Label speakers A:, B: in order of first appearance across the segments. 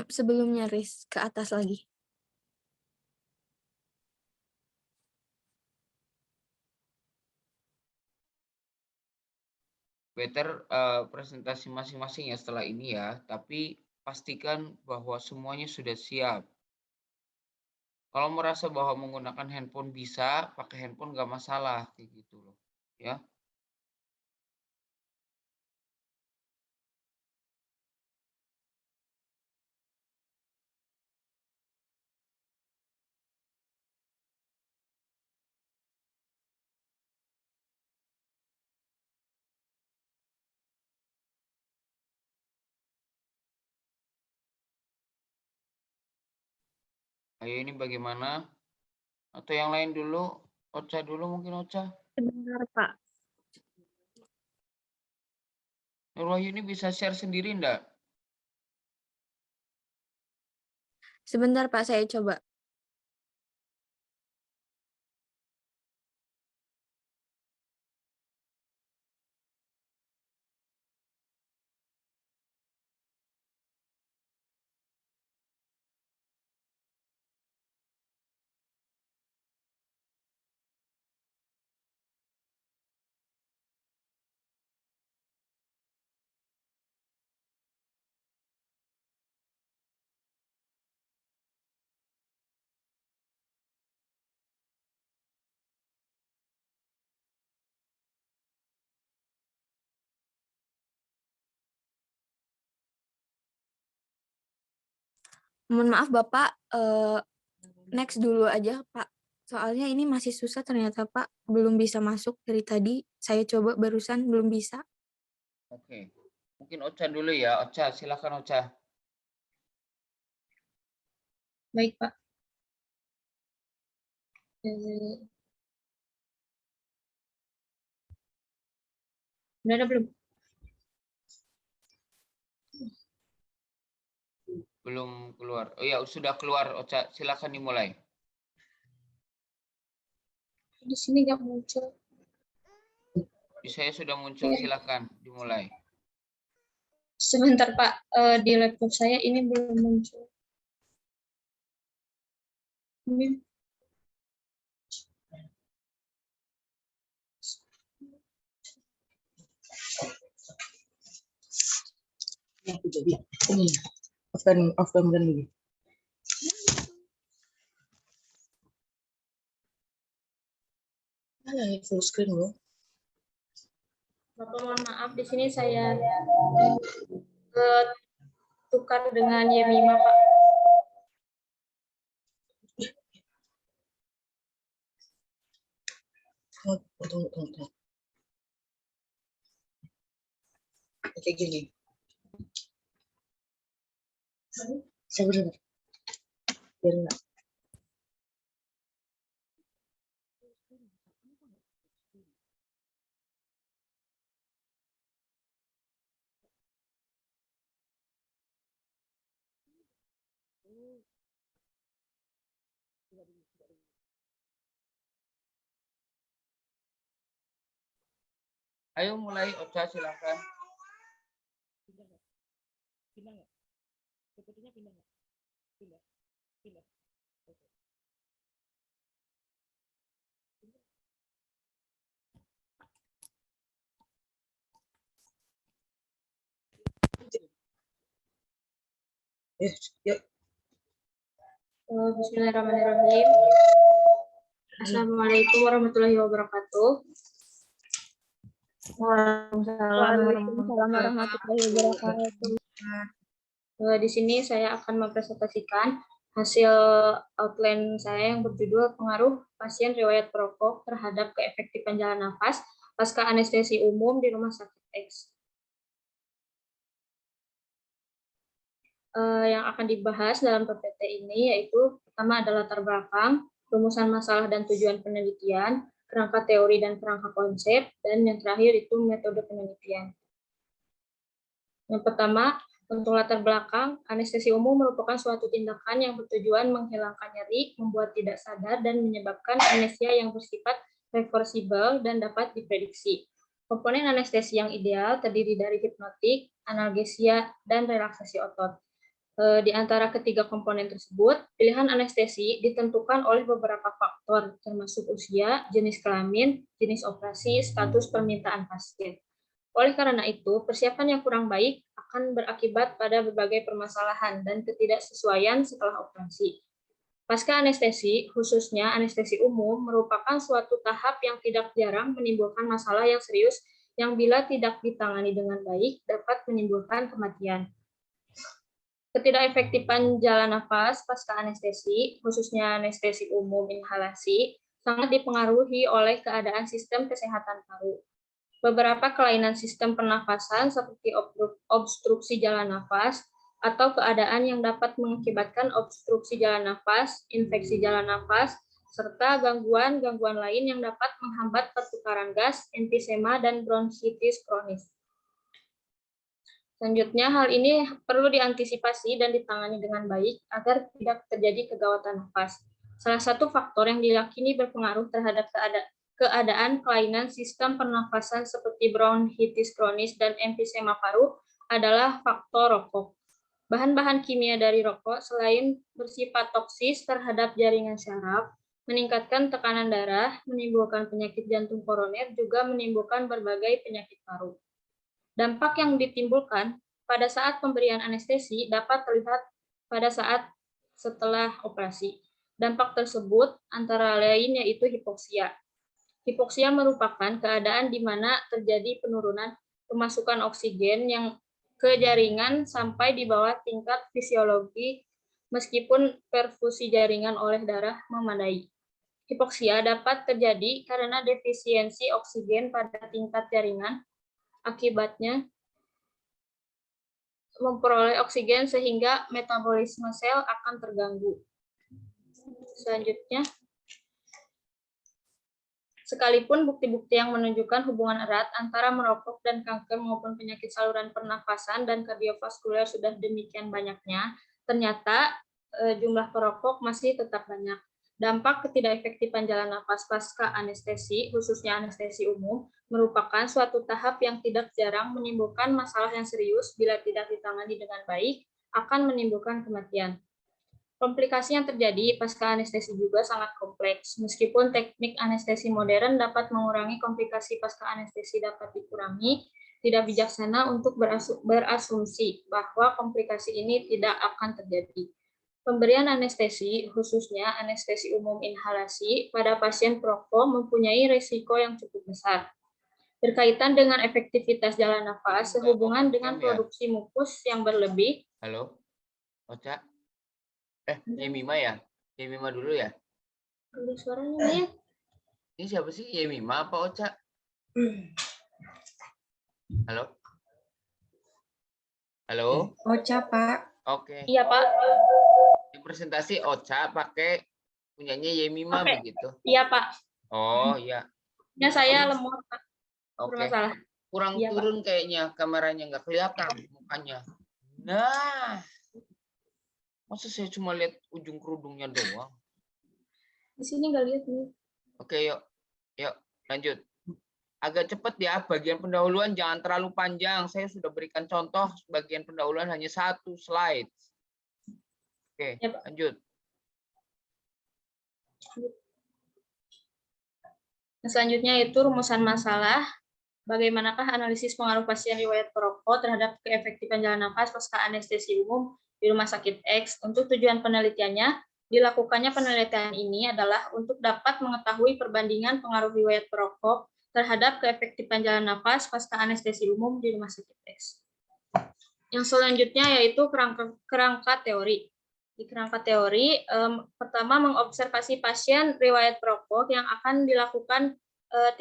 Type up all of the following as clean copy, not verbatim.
A: Sebelum nyaris ke atas lagi.
B: Better presentasi masing-masing ya setelah ini ya, tapi pastikan bahwa semuanya sudah siap. Kalau merasa bahwa menggunakan handphone bisa, pakai handphone nggak masalah, kayak gitu loh, ya. Ayo ini bagaimana? Atau yang lain dulu? Ocha dulu mungkin Ocha.
A: Sebentar, Pak.
B: Nurwahyu ini bisa share sendiri enggak?
A: Sebentar, Pak, saya coba. Mohon maaf Bapak, next dulu aja Pak. Soalnya ini masih susah ternyata Pak, belum bisa masuk dari tadi. Saya coba barusan belum bisa.
B: Oke. Mungkin Ocha dulu ya. Ocha, silakan Ocha.
C: Baik, Pak. Eh, Udah ada belum?
B: Belum keluar. Oh ya, sudah keluar Ocha. Silakan dimulai.
C: Di sini nggak muncul.
B: Di saya sudah muncul,
C: Ya.
B: silakan dimulai.
C: Sebentar, Pak. Di laptop saya ini belum muncul. Ini.
D: Off cam kan dulu. Full screen loh.
C: Bapak mohon maaf, di sini saya tukar dengan Yemima, Pak.
D: Tunggu. Oke gini. Saya bener. Biar enggak.
B: Ayo mulai Ocha, silakan.
D: Pindah nggak? Sepertinya pindah nggak? Pindah. Yuk.
C: Bismillahirrahmanirrahim. Assalamualaikum warahmatullahi wabarakatuh.
A: Waalaikumsalam warahmatullahi wabarakatuh.
C: Di sini saya akan mempresentasikan hasil outline saya yang berjudul pengaruh pasien riwayat perokok terhadap keefektifan jalan nafas pasca anestesi umum di Rumah Sakit X. Yang akan dibahas dalam PPT ini yaitu pertama adalah latar belakang, rumusan masalah dan tujuan penelitian, kerangka teori dan kerangka konsep, dan yang terakhir itu metode penelitian. Yang pertama, untuk latar belakang, anestesi umum merupakan suatu tindakan yang bertujuan menghilangkan nyeri, membuat tidak sadar, dan menyebabkan amnesia yang bersifat reversibel dan dapat diprediksi. Komponen anestesi yang ideal terdiri dari hipnotik, analgesia, dan relaksasi otot. Di antara ketiga komponen tersebut, pilihan anestesi ditentukan oleh beberapa faktor, termasuk usia, jenis kelamin, jenis operasi, status permintaan pasien. Oleh karena itu, persiapan yang kurang baik akan berakibat pada berbagai permasalahan dan ketidaksesuaian setelah operasi. Pasca anestesi, khususnya anestesi umum, merupakan suatu tahap yang tidak jarang menimbulkan masalah yang serius yang bila tidak ditangani dengan baik dapat menimbulkan kematian. Ketidakefektifan jalan nafas pasca anestesi, khususnya anestesi umum inhalasi, sangat dipengaruhi oleh keadaan sistem kesehatan paru. Beberapa kelainan sistem pernafasan seperti obstruksi jalan nafas atau keadaan yang dapat mengakibatkan obstruksi jalan nafas, infeksi jalan nafas, serta gangguan-gangguan lain yang dapat menghambat pertukaran gas, emfisema, dan bronkitis kronis. Selanjutnya, hal ini perlu diantisipasi dan ditangani dengan baik agar tidak terjadi kegawatan nafas. Salah satu faktor yang diyakini berpengaruh terhadap keadaan kelainan sistem pernafasan seperti bronkitis kronis dan emfisema paru adalah faktor rokok. Bahan-bahan kimia dari rokok selain bersifat toksis terhadap jaringan syaraf, meningkatkan tekanan darah, menimbulkan penyakit jantung koroner, juga menimbulkan berbagai penyakit paru. Dampak yang ditimbulkan pada saat pemberian anestesi dapat terlihat pada saat setelah operasi. Dampak tersebut antara lain yaitu hipoksia. Hipoksia merupakan keadaan di mana terjadi penurunan pemasukan oksigen yang ke jaringan sampai di bawah tingkat fisiologi meskipun perfusi jaringan oleh darah memadai. Hipoksia dapat terjadi karena defisiensi oksigen pada tingkat jaringan. Akibatnya, memperoleh oksigen sehingga metabolisme sel akan terganggu. Selanjutnya, sekalipun bukti-bukti yang menunjukkan hubungan erat antara merokok dan kanker maupun penyakit saluran pernafasan dan kardiovaskuler sudah demikian banyaknya, ternyata jumlah perokok masih tetap banyak. Dampak ketidakefektifan jalan nafas pasca anestesi, khususnya anestesi umum, merupakan suatu tahap yang tidak jarang menimbulkan masalah yang serius bila tidak ditangani dengan baik, akan menimbulkan kematian. Komplikasi yang terjadi pasca anestesi juga sangat kompleks. Meskipun teknik anestesi modern dapat mengurangi komplikasi pasca anestesi dapat dikurangi, tidak bijaksana untuk berasumsi bahwa komplikasi ini tidak akan terjadi. Pemberian anestesi, khususnya anestesi umum inhalasi, pada pasien perokok mempunyai risiko yang cukup besar. Berkaitan dengan efektivitas jalan nafas, sehubungan dengan produksi mukus yang berlebih.
B: Halo, Ocha? Yemima ya? Yemima dulu ya?
C: Ada suaranya, ya?
B: Ini siapa sih? Yemima apa Ocha? Halo? Halo?
E: Ocha, Pak.
B: Oke.
C: Iya, Pak.
B: Di presentasi Ocha pakai punyanya Yemima begitu.
C: Iya, Pak.
B: Oh, iya.
C: Ya, saya lemot, Pak.
B: Oke.
C: Bermasalah.
B: Kurang
C: Iya,
B: turun kayaknya kameranya, nggak kelihatan mukanya. Nah, masa saya cuma lihat ujung kerudungnya doang?
C: Di sini nggak lihat nih.
B: Oke, yuk lanjut. Agak cepat ya, bagian pendahuluan jangan terlalu panjang. Saya sudah berikan contoh bagian pendahuluan hanya 1 slide. Oke,
C: Ya, Pak.
B: lanjut.
C: Selanjutnya itu rumusan masalah. Bagaimanakah analisis pengaruh pasien riwayat perokok terhadap keefektifan jalan nafas pasca anestesi umum di Rumah Sakit X? Untuk tujuan penelitiannya, dilakukannya penelitian ini adalah untuk dapat mengetahui perbandingan pengaruh riwayat perokok terhadap keefektifan jalan nafas pasca anestesi umum di Rumah Sakit X. Yang selanjutnya yaitu kerangka teori. Di kerangka teori, pertama mengobservasi pasien riwayat perokok yang akan dilakukan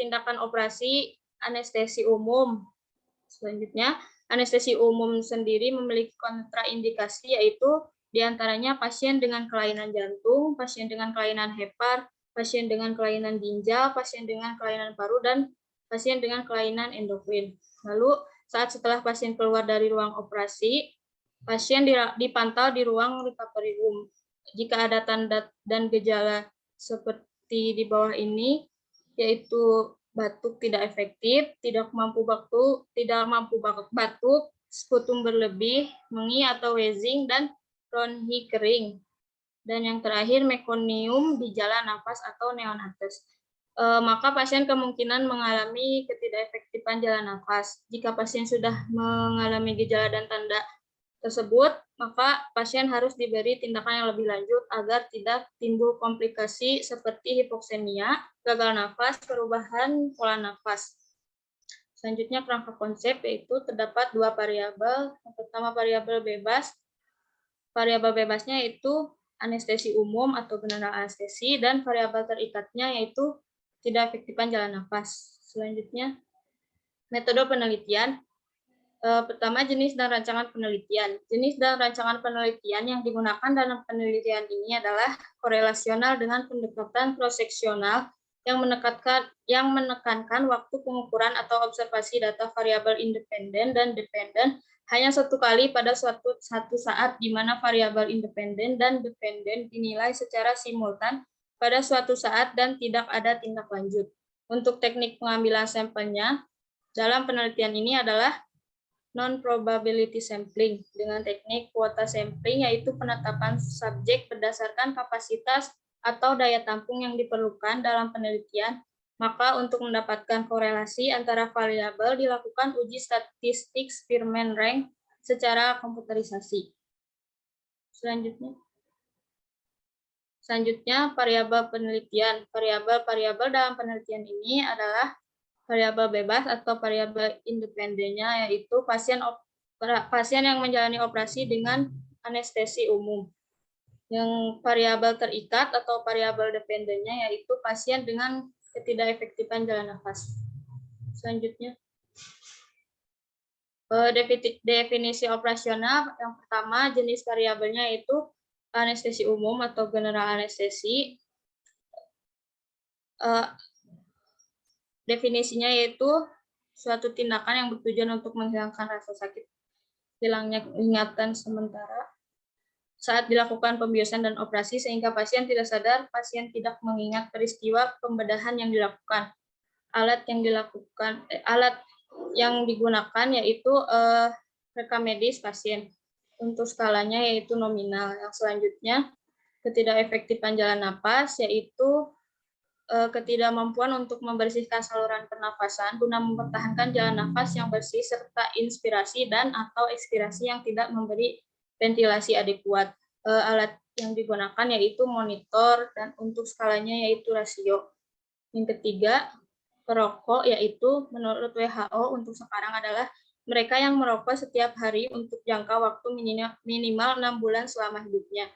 C: tindakan operasi anestesi umum. Selanjutnya, anestesi umum sendiri memiliki kontraindikasi, yaitu diantaranya pasien dengan kelainan jantung, pasien dengan kelainan hepar, pasien dengan kelainan ginjal, pasien dengan kelainan paru, dan pasien dengan kelainan endokrin. Lalu, saat setelah pasien keluar dari ruang operasi, pasien dipantau di ruang recovery room. Jika ada tanda dan gejala seperti di bawah ini, yaitu batuk tidak efektif, tidak mampu batuk, sputum berlebih, mengi atau wheezing, dan bronhi kering. Dan yang terakhir mekonium di jalan nafas atau neonates. Maka pasien kemungkinan mengalami ketidakefektifan jalan nafas. Jika pasien sudah mengalami gejala dan tanda tersebut, maka pasien harus diberi tindakan yang lebih lanjut agar tidak timbul komplikasi seperti hipoksemia, gagal nafas, perubahan pola nafas. Selanjutnya kerangka konsep, yaitu terdapat dua variabel. Yang pertama variabel bebas. Variabel bebasnya yaitu anestesi umum atau general anestesi, dan variabel terikatnya yaitu tidak efektifan jalan nafas. Selanjutnya metode penelitian. Pertama, jenis dan rancangan penelitian. Jenis dan rancangan penelitian yang digunakan dalam penelitian ini adalah korelasional dengan pendekatan cross-seksional yang menekankan waktu pengukuran atau observasi data variabel independen dan dependen hanya satu kali pada satu saat, di mana variabel independen dan dependen dinilai secara simultan pada suatu saat dan tidak ada tindak lanjut. Untuk teknik pengambilan sampelnya dalam penelitian ini adalah non-probability sampling dengan teknik kuota sampling, yaitu penetapan subjek berdasarkan kapasitas atau daya tampung yang diperlukan dalam penelitian. Maka untuk mendapatkan korelasi antara variabel dilakukan uji statistik Spearman rank secara komputerisasi. Selanjutnya variabel penelitian. Variabel dalam penelitian ini adalah variabel bebas atau variabel independennya, yaitu pasien yang menjalani operasi dengan anestesi umum. Yang variabel terikat atau variabel dependennya yaitu pasien dengan ketidakefektifan jalan nafas. Selanjutnya definisi operasional. Yang pertama, jenis variabelnya yaitu anestesi umum atau general anestesi. Definisinya yaitu suatu tindakan yang bertujuan untuk menghilangkan rasa sakit, hilangnya ingatan sementara saat dilakukan pembiusan dan operasi sehingga pasien tidak sadar, pasien tidak mengingat peristiwa pembedahan yang dilakukan. Alat yang digunakan yaitu rekam medis pasien. Untuk skalanya yaitu nominal. Yang selanjutnya ketidakefektifan jalan napas, yaitu ketidakmampuan untuk membersihkan saluran pernafasan guna mempertahankan jalan nafas yang bersih serta inspirasi dan atau ekspirasi yang tidak memberi ventilasi adekuat. Alat yang digunakan yaitu monitor dan untuk skalanya yaitu rasio. Yang ketiga, perokok, yaitu menurut WHO untuk sekarang adalah mereka yang merokok setiap hari untuk jangka waktu minimal 6 bulan selama hidupnya.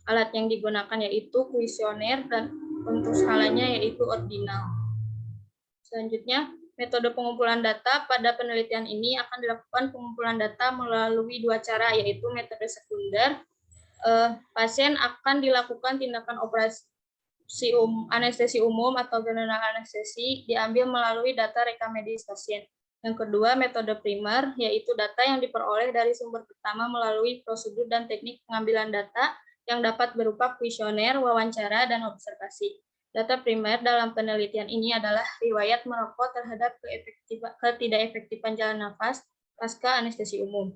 C: Alat yang digunakan yaitu kuesioner dan untuk skalanya yaitu ordinal. Selanjutnya, metode pengumpulan data. Pada penelitian ini akan dilakukan pengumpulan data melalui dua cara, yaitu metode sekunder. Pasien akan dilakukan tindakan operasi anestesi umum atau general anestesi diambil melalui data rekam medis pasien. Yang kedua, metode primer, yaitu data yang diperoleh dari sumber pertama melalui prosedur dan teknik pengambilan data yang dapat berupa kuesioner, wawancara, dan observasi. Data primer dalam penelitian ini adalah riwayat merokok terhadap ketidakefektifan jalan nafas pasca anestesi umum.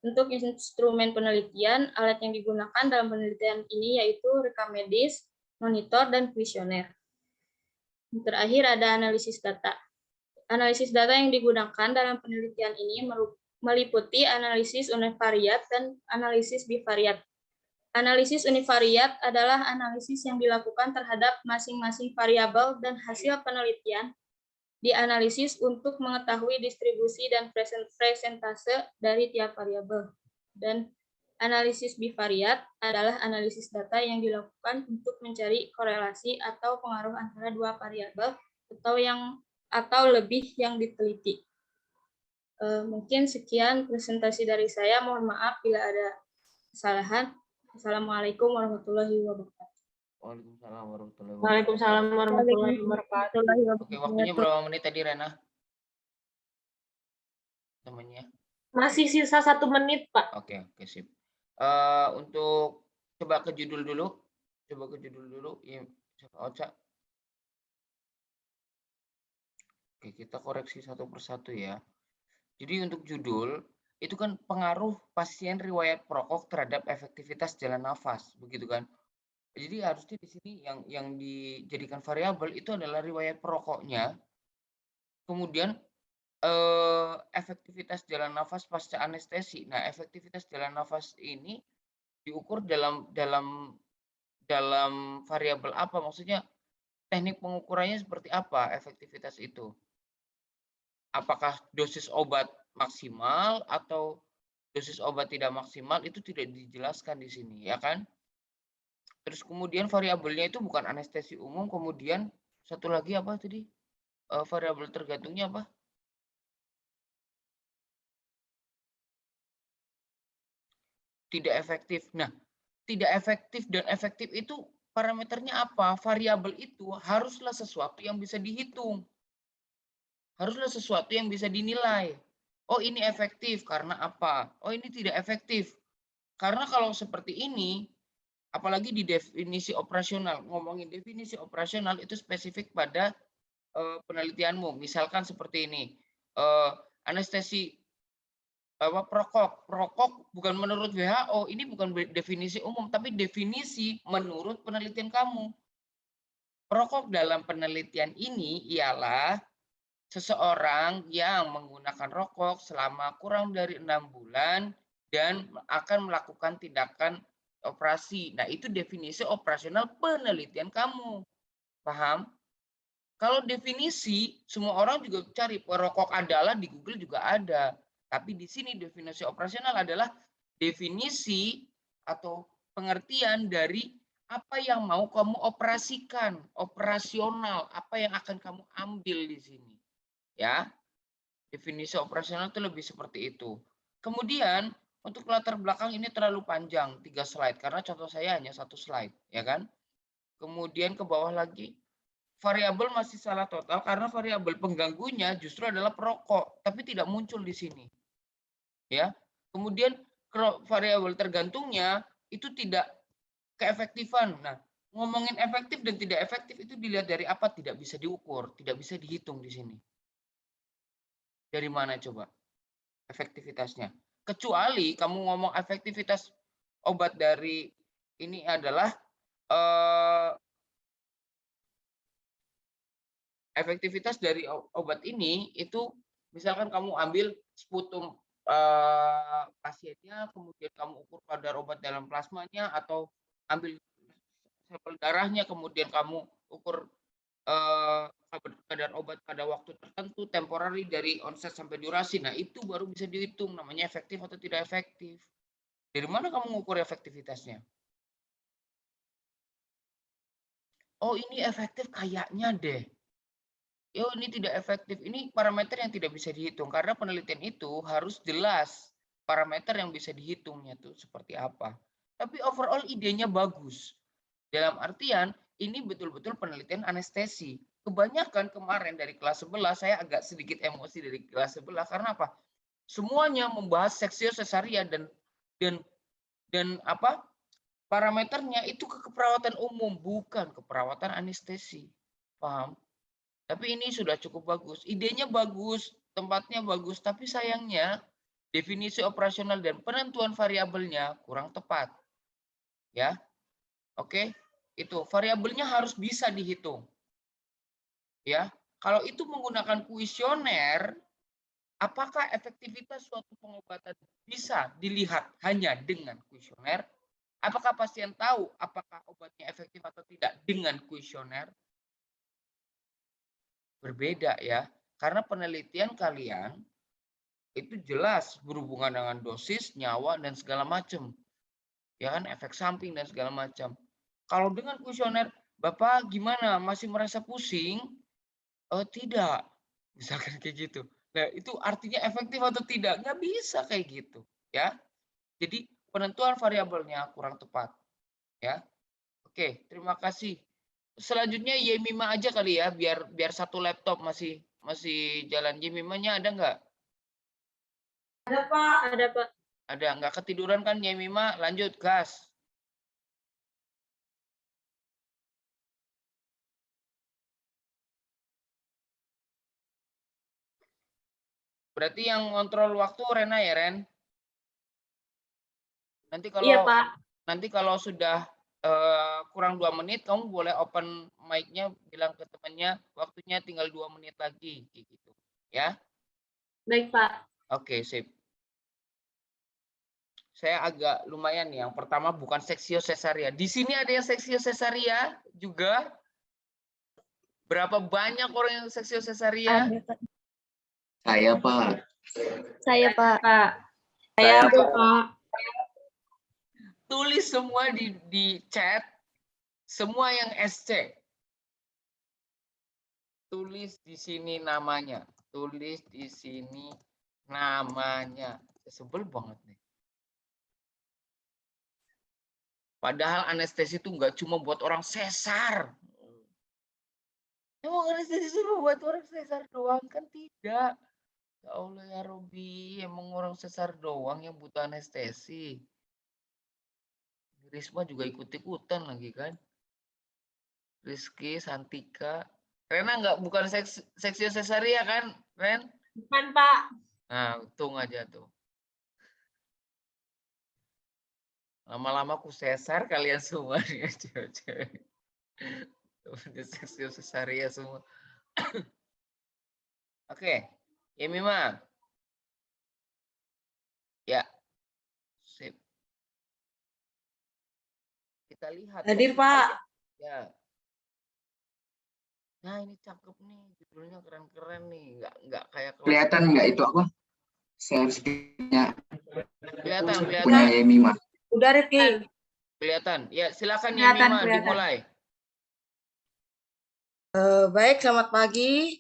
C: Untuk instrumen penelitian, alat yang digunakan dalam penelitian ini yaitu rekam medis, monitor, dan kuesioner. Terakhir ada analisis data. Analisis data yang digunakan dalam penelitian ini meliputi analisis univariat dan analisis bivariat. Analisis univariat adalah analisis yang dilakukan terhadap masing-masing variabel dan hasil penelitian dianalisis untuk mengetahui distribusi dan presentase dari tiap variabel. Dan analisis bivariat adalah analisis data yang dilakukan untuk mencari korelasi atau pengaruh antara dua variabel atau lebih yang diteliti. Mungkin sekian presentasi dari saya. Mohon maaf bila ada kesalahan. Assalamualaikum warahmatullahi wabarakatuh.
B: Waalaikumsalam warahmatullahi wabarakatuh.
D: Warahmatullahi
B: Oke, waktunya berapa menit tadi, Rena? Temannya?
D: Masih sisa 1 menit, Pak.
B: Oke, sip. Untuk coba ke judul dulu. Ya, Ocha. Oke, kita koreksi satu persatu ya. Jadi untuk judul, itu kan pengaruh pasien riwayat perokok terhadap efektivitas jalan nafas, begitu kan. Jadi harusnya di sini yang dijadikan variabel itu adalah riwayat perokoknya, kemudian, efektivitas jalan nafas pasca anestesi. Nah, efektivitas jalan nafas ini diukur dalam variabel apa? Maksudnya teknik pengukurannya seperti apa efektivitas itu? Apakah dosis obat maksimal atau dosis obat tidak maksimal itu tidak dijelaskan di sini, ya kan? Terus kemudian variabelnya itu bukan anestesi umum, kemudian satu lagi apa tadi? Variabel tergantungnya apa? Tidak efektif. Nah, tidak efektif dan efektif itu parameternya apa? Variabel itu haruslah sesuatu yang bisa dihitung. Haruslah sesuatu yang bisa dinilai. Oh, ini efektif karena apa? Oh, ini tidak efektif. Karena kalau seperti ini, apalagi di definisi operasional, ngomongin definisi operasional itu spesifik pada penelitianmu. Misalkan seperti ini, anestesi perokok bukan menurut WHO, ini bukan definisi umum, tapi definisi menurut penelitian kamu. Perokok dalam penelitian ini ialah seseorang yang menggunakan rokok selama kurang dari 6 bulan dan akan melakukan tindakan operasi. Nah, itu definisi operasional penelitian kamu. Paham? Kalau definisi, semua orang juga cari perokok adalah di Google juga ada. Tapi di sini definisi operasional adalah definisi atau pengertian dari apa yang mau kamu operasikan, operasional, apa yang akan kamu ambil di sini. Ya, definisi operasional itu lebih seperti itu. Kemudian untuk latar belakang ini terlalu panjang, 3 slide karena contoh saya hanya 1 slide, ya kan? Kemudian ke bawah lagi, variabel masih salah total karena variabel pengganggunya justru adalah perokok, tapi tidak muncul di sini. Ya. Kemudian variabel tergantungnya itu tidak keefektifan. Nah, ngomongin efektif dan tidak efektif itu dilihat dari apa? Tidak bisa diukur, tidak bisa dihitung di sini. Dari mana coba efektivitasnya? Kecuali kamu ngomong efektivitas obat dari ini adalah efektivitas dari obat ini itu misalkan kamu ambil sputum pasiennya, kemudian kamu ukur kadar obat dalam plasmanya atau ambil sampel darahnya, kemudian kamu ukur kadar obat pada waktu tertentu, temporary dari onset sampai durasi. Nah, itu baru bisa dihitung namanya efektif atau tidak efektif. Dari mana kamu mengukur efektivitasnya? Oh, ini efektif kayaknya deh. Oh, ini tidak efektif. Ini parameter yang tidak bisa dihitung karena penelitian itu harus jelas parameter yang bisa dihitungnya tuh seperti apa. Tapi overall idenya bagus. Dalam artian ini betul-betul penelitian anestesi. Kebanyakan kemarin dari kelas 11 saya agak sedikit emosi dari kelas 11 karena apa? Semuanya membahas seksio sesaria dan dan apa? Parameternya itu ke keperawatan umum bukan keperawatan anestesi. Paham? Tapi ini sudah cukup bagus. Idenya bagus, tempatnya bagus, tapi sayangnya definisi operasional dan penentuan variabelnya kurang tepat. Ya. Oke. Itu variabelnya harus bisa dihitung. Ya. Kalau itu menggunakan kuesioner, apakah efektivitas suatu pengobatan bisa dilihat hanya dengan kuesioner? Apakah pasien tahu apakah obatnya efektif atau tidak dengan kuesioner? Berbeda ya. Karena penelitian kalian itu jelas berhubungan dengan dosis, nyawa, dan segala macam. Ya kan, efek samping dan segala macam. Kalau dengan kuesioner, Bapak gimana? Masih merasa pusing? Oh, tidak. Misalkan kayak gitu. Nah, itu artinya efektif atau tidak? Nggak bisa kayak gitu. Ya. Jadi, penentuan variabelnya kurang tepat. Ya. Oke, terima kasih. Selanjutnya Yemima aja kali ya, biar satu laptop masih masih jalan. Yemimanya ada nggak?
C: Ada Pak. Ada Pak.
B: Ada, nggak ketiduran kan Yemima? Lanjut, gas. Berarti yang ngontrol waktu Rena ya, Ren? Nanti
C: Iya,
B: kalau
C: Pak.
B: sudah kurang 2 menit, kamu boleh open mic-nya, bilang ke temannya waktunya tinggal 2 menit lagi, kayak gitu. Ya,
C: Baik, Pak.
B: oke, sip. Saya agak lumayan nih. Yang pertama bukan seksio sesaria. Di sini ada yang seksio sesaria juga. Berapa banyak orang yang seksio sesaria?
A: Ada, Pak.
E: Saya, Pak.
A: Saya, Pak.
C: Pak.
E: Saya,
C: Ada,
E: Pak.
C: Pak.
B: Tulis semua di chat. Semua yang SC. Tulis di sini namanya. Tulis di sini namanya. Sebel banget nih. Padahal anestesi itu nggak cuma buat orang sesar. Emang anestesi itu buat orang sesar doang? Kan tidak. Ya Allah ya Robi, emang orang sesar doang yang butuh anestesi. Risma juga ikut-ikutan lagi kan. Rizky, Santika. Rena bukan seksio sesaria kan, Ren?
C: Bukan, Pak.
B: Nah, untung aja tuh. Lama-lama aku sesar kalian semua nih, cewek-cewek. Seksio sesaria semua. Oke, ya Mima. Ya, sip. Kita lihat.
F: Hadir, Pak.
B: Ya. Nah, ini cakep nih, judulnya keren-keren nih, nggak kayak kelas.
E: Kelihatan nggak itu apa? Sesinya
B: Kelihatan.
E: punya Yemima.
F: Udah, Rifki.
B: Kelihatan. Ya, silakan
F: Kelihatan,
B: Yemima
F: kelihatan.
B: dimulai.
F: Baik, selamat pagi.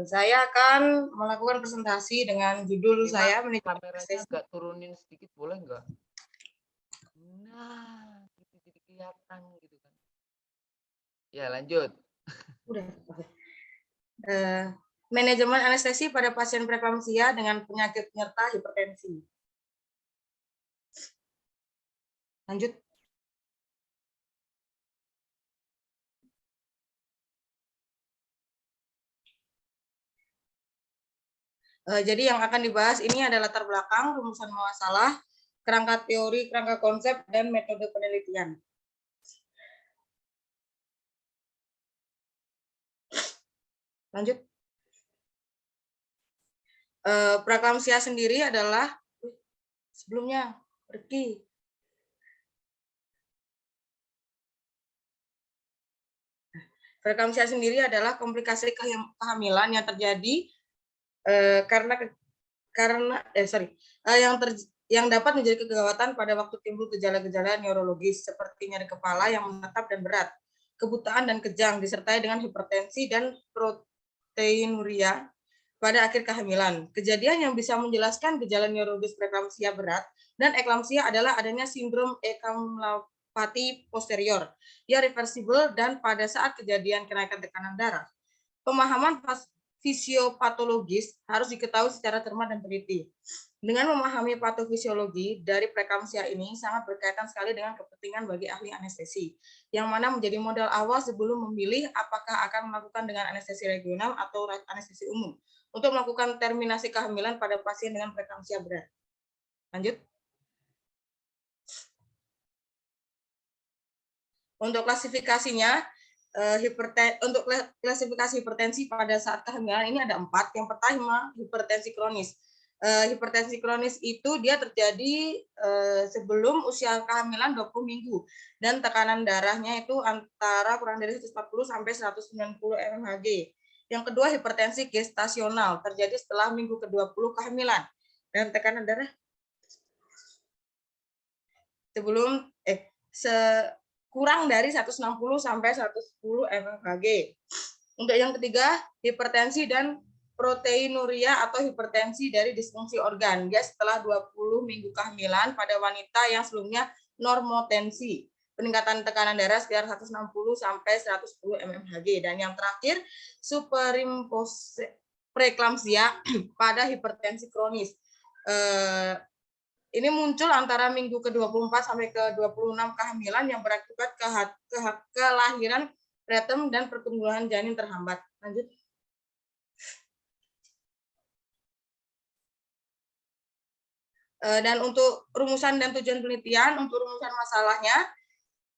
F: Saya akan melakukan presentasi dengan judul
B: Mima,
F: saya manajemen
B: kameranya
F: anestesi.
B: agak turunin sedikit, boleh nggak? Nah, gitu jadi kelihatan gitu kan. Ya, lanjut.
F: Udah. Oke. Manajemen anestesi pada pasien preeklamsia dengan penyakit penyerta hipertensi. Lanjut. Jadi yang akan dibahas ini adalah latar belakang, rumusan masalah, kerangka teori, kerangka konsep, dan metode penelitian. Lanjut. Preeklamsia sendiri adalah sebelumnya Rifki. Preeklamsia sendiri adalah komplikasi kehamilan yang terjadi yang dapat menjadi kegawatan pada waktu timbul gejala-gejala neurologis seperti nyeri kepala yang menetap dan berat, kebutaan dan kejang disertai dengan hipertensi dan proteinuria pada akhir kehamilan. Kejadian yang bisa menjelaskan gejala neurologis preeklamsia berat dan eklamsia adalah adanya sindrom ekamlopati posterior. Dia reversibel dan pada saat kejadian kenaikan tekanan darah. Pemahaman fisiopatologis harus diketahui secara cermat dan teliti. Dengan memahami patofisiologi dari preeklamsia ini sangat berkaitan sekali dengan kepentingan bagi ahli anestesi, yang mana menjadi modal awal sebelum memilih apakah akan melakukan dengan anestesi regional atau anestesi umum untuk melakukan terminasi kehamilan pada pasien dengan preeklamsia berat. Lanjut. Untuk klasifikasinya, untuk klasifikasi hipertensi pada saat kehamilan ini ada 4. Yang pertama, hipertensi kronis. Hipertensi kronis itu dia terjadi sebelum usia kehamilan 20 minggu dan tekanan darahnya itu antara kurang dari 140 sampai 190 mmHg. Yang kedua, hipertensi gestasional terjadi setelah minggu ke-20 kehamilan dan tekanan darah kurang dari 160 sampai 110 mmHg. Untuk yang ketiga, hipertensi dan proteinuria atau hipertensi dari disfungsi organ. Dia setelah 20 minggu kehamilan pada wanita yang sebelumnya normotensi. Peningkatan tekanan darah sekitar 160 sampai 110 mmHg. Dan yang terakhir, superimpose preeklamsia pada hipertensi kronis. Ini muncul antara minggu ke-24 sampai ke-26 kehamilan yang berakibat kelahiran preterm dan pertumbuhan janin terhambat. Lanjut. Dan untuk rumusan dan tujuan penelitian, untuk rumusan masalahnya,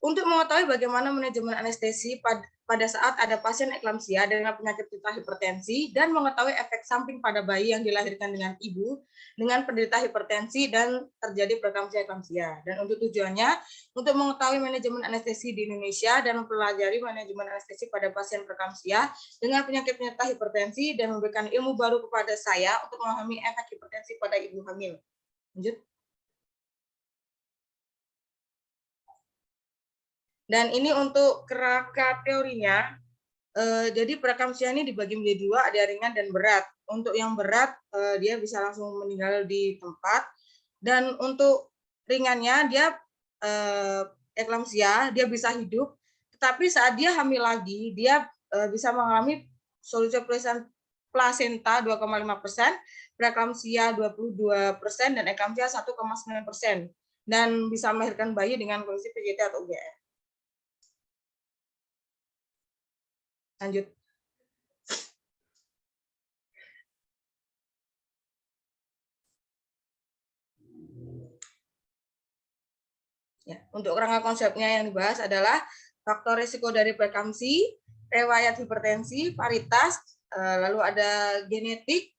F: untuk mengetahui bagaimana manajemen anestesi pada saat ada pasien eklamsia dengan penyakit penderita hipertensi dan mengetahui efek samping pada bayi yang dilahirkan dengan ibu dengan penderita hipertensi dan terjadi preeklamsia. Dan untuk tujuannya, untuk mengetahui manajemen anestesi di Indonesia dan mempelajari manajemen anestesi pada pasien preeklamsia dengan penyakit penderita hipertensi dan memberikan ilmu baru kepada saya untuk memahami efek hipertensi pada ibu hamil. Lanjut. Dan ini untuk kerangka teorinya, jadi preeklamsia ini dibagi menjadi dua, ada ringan dan berat. Untuk yang berat, dia bisa langsung meninggal di tempat. Dan untuk ringannya, dia eklamsia, dia bisa hidup. Tetapi saat dia hamil lagi, dia bisa mengalami solusi plasenta 2,5%, preeklamsia 22%, dan eklamsia 1,9%. Dan bisa melahirkan bayi dengan kondisi PJT atau UGR. Lanjut. Ya, untuk kerangka konsepnya yang dibahas adalah faktor risiko dari preeklamsi, riwayat hipertensi, paritas, lalu ada genetik,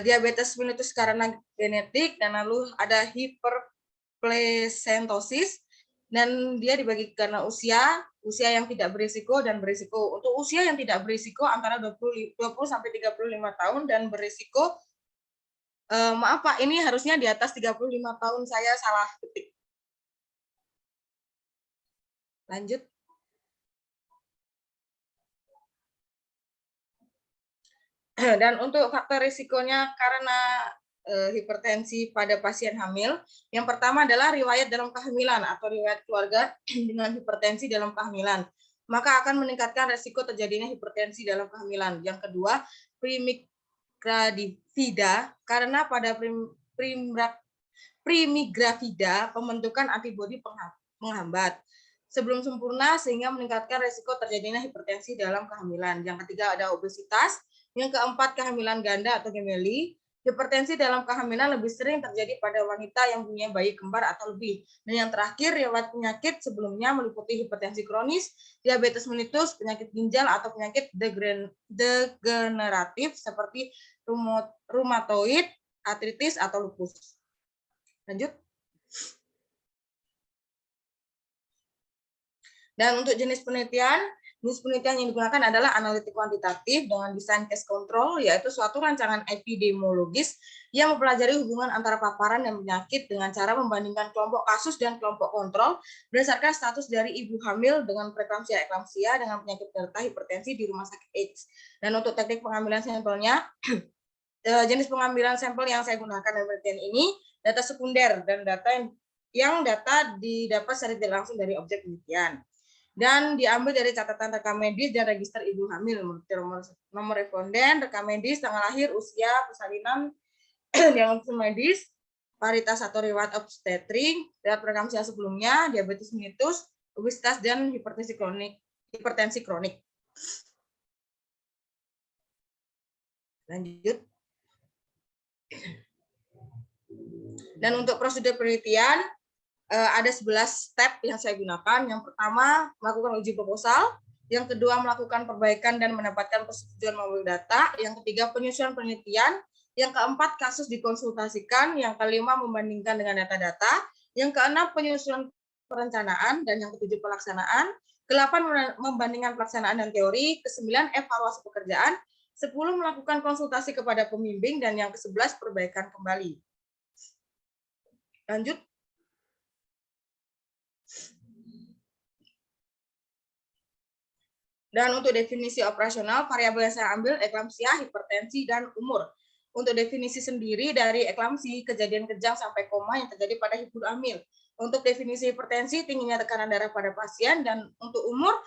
F: diabetes mellitus karena genetik, dan lalu ada hiperplasentosis, dan dia dibagi karena usia yang tidak berisiko dan berisiko. Untuk usia yang tidak berisiko antara 20 sampai 35 tahun dan berisiko, maaf Pak, ini harusnya di atas 35 tahun, saya salah ketik. Lanjut. Dan untuk faktor risikonya karena hipertensi pada pasien hamil, yang pertama adalah riwayat dalam kehamilan atau riwayat keluarga dengan hipertensi dalam kehamilan, maka akan meningkatkan risiko terjadinya hipertensi dalam kehamilan. Yang kedua, primigravida, karena pada primigravida pembentukan antibodi menghambat sebelum sempurna sehingga meningkatkan risiko terjadinya hipertensi dalam kehamilan. Yang ketiga ada obesitas. Yang keempat, kehamilan ganda atau gemeli. Hipertensi dalam kehamilan lebih sering terjadi pada wanita yang punya bayi kembar atau lebih. Dan yang terakhir, riwayat penyakit sebelumnya meliputi hipertensi kronis, diabetes mellitus, penyakit ginjal atau penyakit degeneratif seperti rheumatoid, artritis atau lupus. Lanjut. Dan untuk jenis penelitian yang digunakan adalah analitik kuantitatif dengan desain case control, yaitu suatu rancangan epidemiologis yang mempelajari hubungan antara paparan dan penyakit dengan cara membandingkan kelompok kasus dan kelompok kontrol berdasarkan status dari ibu hamil dengan preeklamsia dengan penyakit penderita hipertensi di rumah sakit X. Dan untuk teknik pengambilan sampelnya, jenis pengambilan sampel yang saya gunakan dalam penelitian ini data sekunder dan data yang didapat secara tidak langsung dari objek penelitian. Dan diambil dari catatan rekam medis dan register ibu hamil, nomor responden, rekam medis, tanggal lahir, usia, persalinan, yang medis, paritas atau riwayat obstetrik, dan preeklamsia sebelumnya, diabetes mellitus, obesitas, dan hipertensi kronik. Lanjut. Dan untuk prosedur penelitian, ada 11 step yang saya gunakan. Yang pertama, melakukan uji proposal. Yang kedua, melakukan perbaikan dan mendapatkan persetujuan melalui data. Yang ketiga, penyusunan penelitian. Yang keempat, kasus dikonsultasikan. Yang kelima, membandingkan dengan data-data. Yang keenam, penyusunan perencanaan. Dan yang ketujuh, pelaksanaan. Ke-8, membandingkan pelaksanaan dan teori. Ke-9, evaluasi pekerjaan. 10, melakukan konsultasi kepada pembimbing. Dan yang ke-11, perbaikan kembali. Lanjut. Dan untuk definisi operasional, variabel yang saya ambil eklamsia, hipertensi, dan umur. Untuk definisi sendiri dari eklamsi, kejadian kejang sampai koma yang terjadi pada ibu hamil. Untuk definisi hipertensi, tingginya tekanan darah pada pasien, dan untuk umur,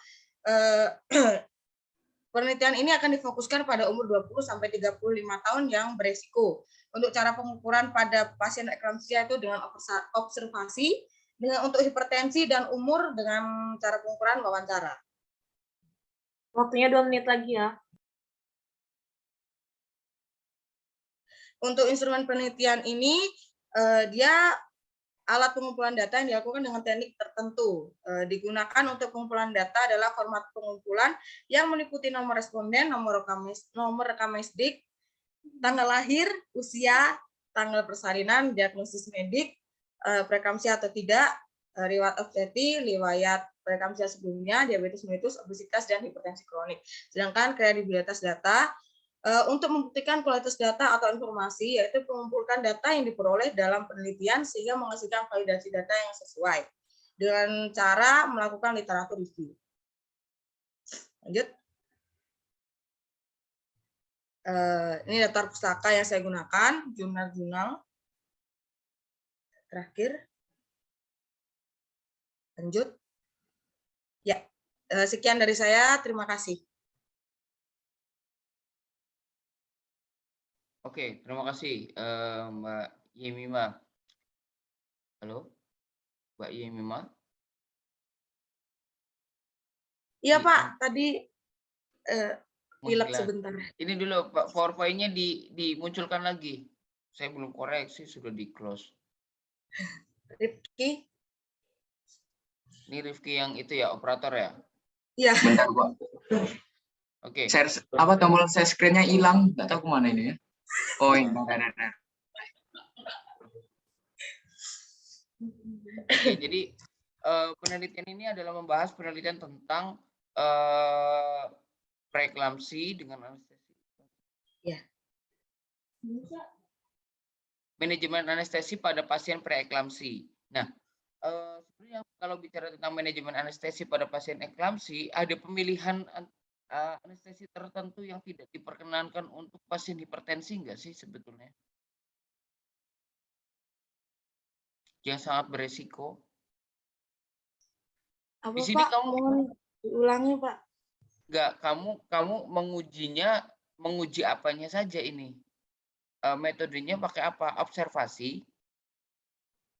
F: penelitian ini akan difokuskan pada umur 20 sampai 35 tahun yang beresiko. Untuk cara pengukuran pada pasien eklamsia itu dengan observasi, untuk hipertensi dan umur dengan cara pengukuran wawancara.
C: Waktunya 2 menit lagi ya.
F: Untuk instrumen penelitian ini dia alat pengumpulan data yang dilakukan dengan teknik tertentu. Digunakan untuk pengumpulan data adalah format pengumpulan yang meliputi nomor responden, nomor rekam SDIK, tanggal lahir, usia, tanggal persalinan, diagnosis medik, preeklampsia atau tidak, riwayat obstetri, riwayat preeklampsia sebelumnya, diabetes mellitus, obesitas, dan hipertensi kronik. Sedangkan kredibilitas data untuk membuktikan kualitas data atau informasi, yaitu mengumpulkan data yang diperoleh dalam penelitian sehingga menghasilkan validasi data yang sesuai dengan cara melakukan literatur review. Lanjut. Ini daftar pustaka yang saya gunakan, jurnal-jurnal. Terakhir. Lanjut. Ya, sekian dari saya. Terima kasih.
B: Oke, terima kasih Mbak Yemima. Halo, Mbak Yemima.
F: Iya
B: Iya.
F: Pak, tadi pilek
B: Menghilang.
F: sebentar.
B: Ini dulu Pak, PowerPoint-nya dimunculkan lagi. Saya belum koreksi, sudah di-close.
F: Rifki.
B: Ini Rifki yang itu ya, operator ya?
F: Iya.
E: Bentar, Pak.
B: Oke.
E: Tombol share screen-nya hilang, nggak tahu kemana ini ya. Oh, ini. Nah.
B: Oke, jadi penelitian ini adalah membahas penelitian tentang preeklamsi dengan anestesi.
F: Ya.
B: Manajemen anestesi pada pasien preeklamsi. Nah, sebenarnya kalau bicara tentang manajemen anestesi pada pasien eklamsi, ada pemilihan anestesi tertentu yang tidak diperkenankan untuk pasien hipertensi enggak sih sebetulnya? Yang sangat beresiko.
F: Apa
B: Di sini
F: Pak?
B: kamu
F: Mohon diulangi Pak.
B: enggak, kamu menguji apanya saja ini? Metodenya pakai apa? Observasi.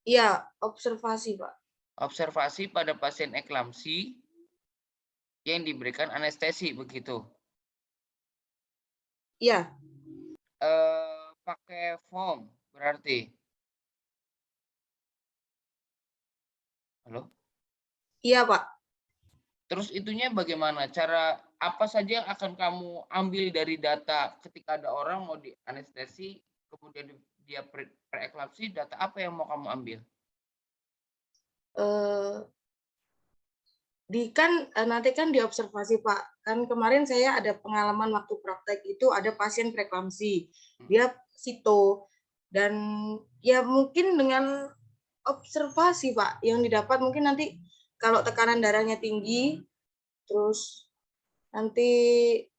F: Iya, observasi Pak.
B: Observasi pada pasien eklamsi yang diberikan anestesi begitu.
F: Iya.
B: Pakai foam berarti. Halo?
F: Iya Pak.
B: Terus itunya bagaimana? Cara apa saja yang akan kamu ambil dari data ketika ada orang mau di anestesi, kemudian dia preeklamsi, data apa yang mau kamu ambil?
F: Nanti kan diobservasi Pak. Kan kemarin saya ada pengalaman waktu praktek itu ada pasien preeklamsi. Dia sito dan ya mungkin dengan observasi Pak yang didapat mungkin nanti kalau tekanan darahnya tinggi, terus nanti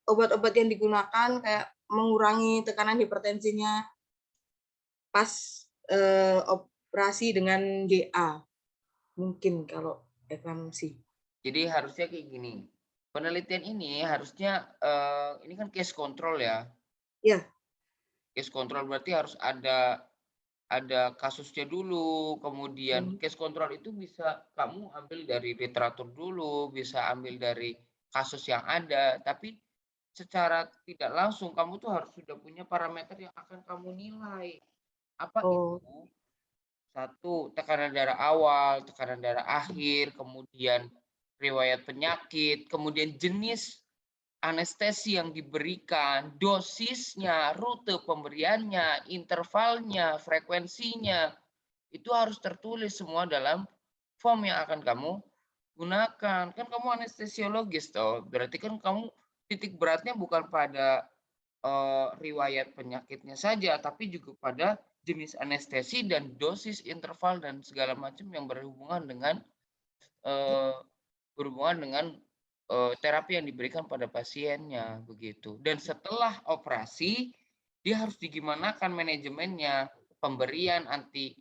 F: obat-obat yang digunakan kayak mengurangi tekanan hipertensinya pas operasi dengan GA mungkin kalau eklamsi.
B: Jadi harusnya kayak gini. Penelitian ini harusnya ini kan case control ya.
F: Iya.
B: Case control berarti harus ada kasusnya dulu, kemudian case control itu bisa kamu ambil dari literatur dulu, bisa ambil dari kasus yang ada, tapi secara tidak langsung kamu tuh harus sudah punya parameter yang akan kamu nilai. Apa itu? Satu, tekanan darah awal, tekanan darah akhir, kemudian riwayat penyakit, kemudian jenis anestesi yang diberikan, dosisnya, rute pemberiannya, intervalnya, frekuensinya, itu harus tertulis semua dalam form yang akan kamu gunakan. Kan kamu anestesiologis toh, berarti kan kamu titik beratnya bukan pada riwayat penyakitnya saja, tapi juga pada jenis anestesi dan dosis interval dan segala macam yang berhubungan dengan terapi yang diberikan pada pasiennya begitu. Dan setelah operasi dia harus digimanakan manajemennya, pemberian anti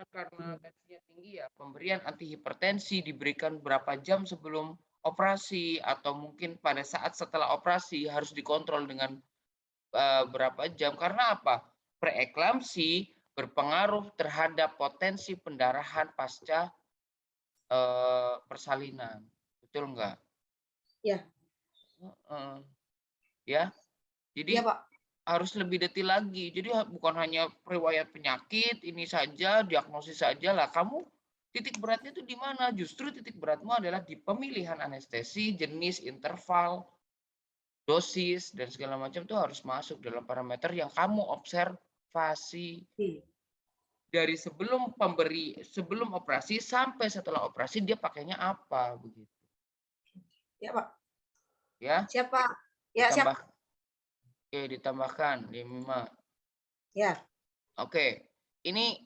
B: karena tensinya tinggi ya, pemberian anti hipertensi diberikan berapa jam sebelum operasi atau mungkin pada saat setelah operasi harus dikontrol dengan berapa jam. Karena apa? Preeklamsi berpengaruh terhadap potensi pendarahan pasca persalinan. Betul enggak?
F: Ya.
B: Ya. Jadi
F: ya, Pak.
B: harus lebih detail lagi. Jadi bukan hanya riwayat penyakit ini saja, diagnosis saja lah. Kamu titik beratnya itu di mana? Justru titik beratmu adalah di pemilihan anestesi, jenis, interval, dosis, dan segala macam itu harus masuk dalam parameter yang kamu observasi dari sebelum operasi sampai setelah operasi dia pakainya apa begitu.
F: Ya, Pak.
B: Ya.
F: Siapa? Ya, siap.
B: Ditambahkan di Mima.
F: Ya.
B: Oke. Ini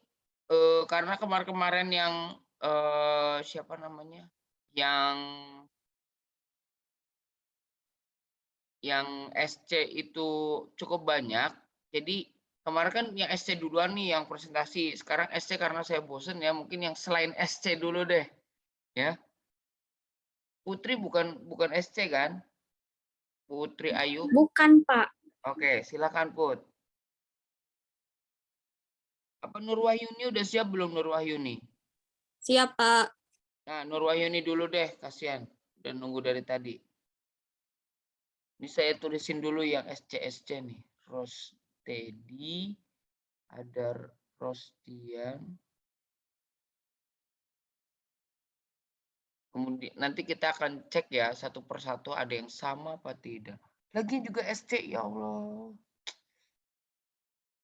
B: karena kemarin-kemarin yang siapa namanya? Yang SC itu cukup banyak. Jadi kemarin kan yang SC duluan nih yang presentasi. Sekarang SC karena saya bosen ya, mungkin yang selain SC dulu deh. Ya. Putri bukan SC kan? Putri Ayu.
A: Bukan, Pak.
B: Oke, silakan Put. Apa Nurwahyuni udah siap belum Nurwahyuni?
A: Siap, Pak.
B: Nah, Nurwahyuni dulu deh, kasihan. Udah nunggu dari tadi. Ini saya tulisin dulu yang SC nih. Rostedi, ada Rostian. Kemudian nanti kita akan cek ya satu persatu ada yang sama apa tidak. Lagian juga SC, ya Allah.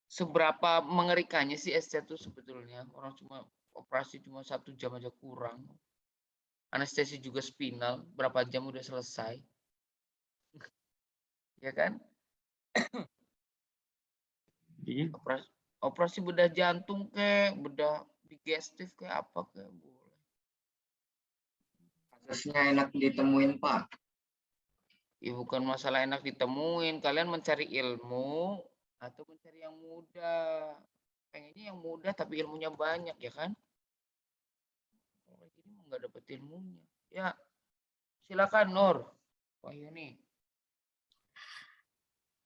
B: Seberapa mengerikannya sih SC itu sebetulnya? Orang cuma operasi cuma 1 jam aja kurang. Anestesi juga spinal, berapa jam udah selesai. Ya kan?
E: Iya.
B: Operasi bedah jantung kayak, bedah digestif kayak apa kayak boleh.
E: Kasusnya enak ditemuin, Pak.
B: Ya bukan masalah enak ditemuin, kalian mencari ilmu atau mencari yang mudah. Pengennya yang mudah tapi ilmunya banyak ya kan? Kalau gini nggak dapet ilmunya. Ya, silakan Nur. Wahyuni.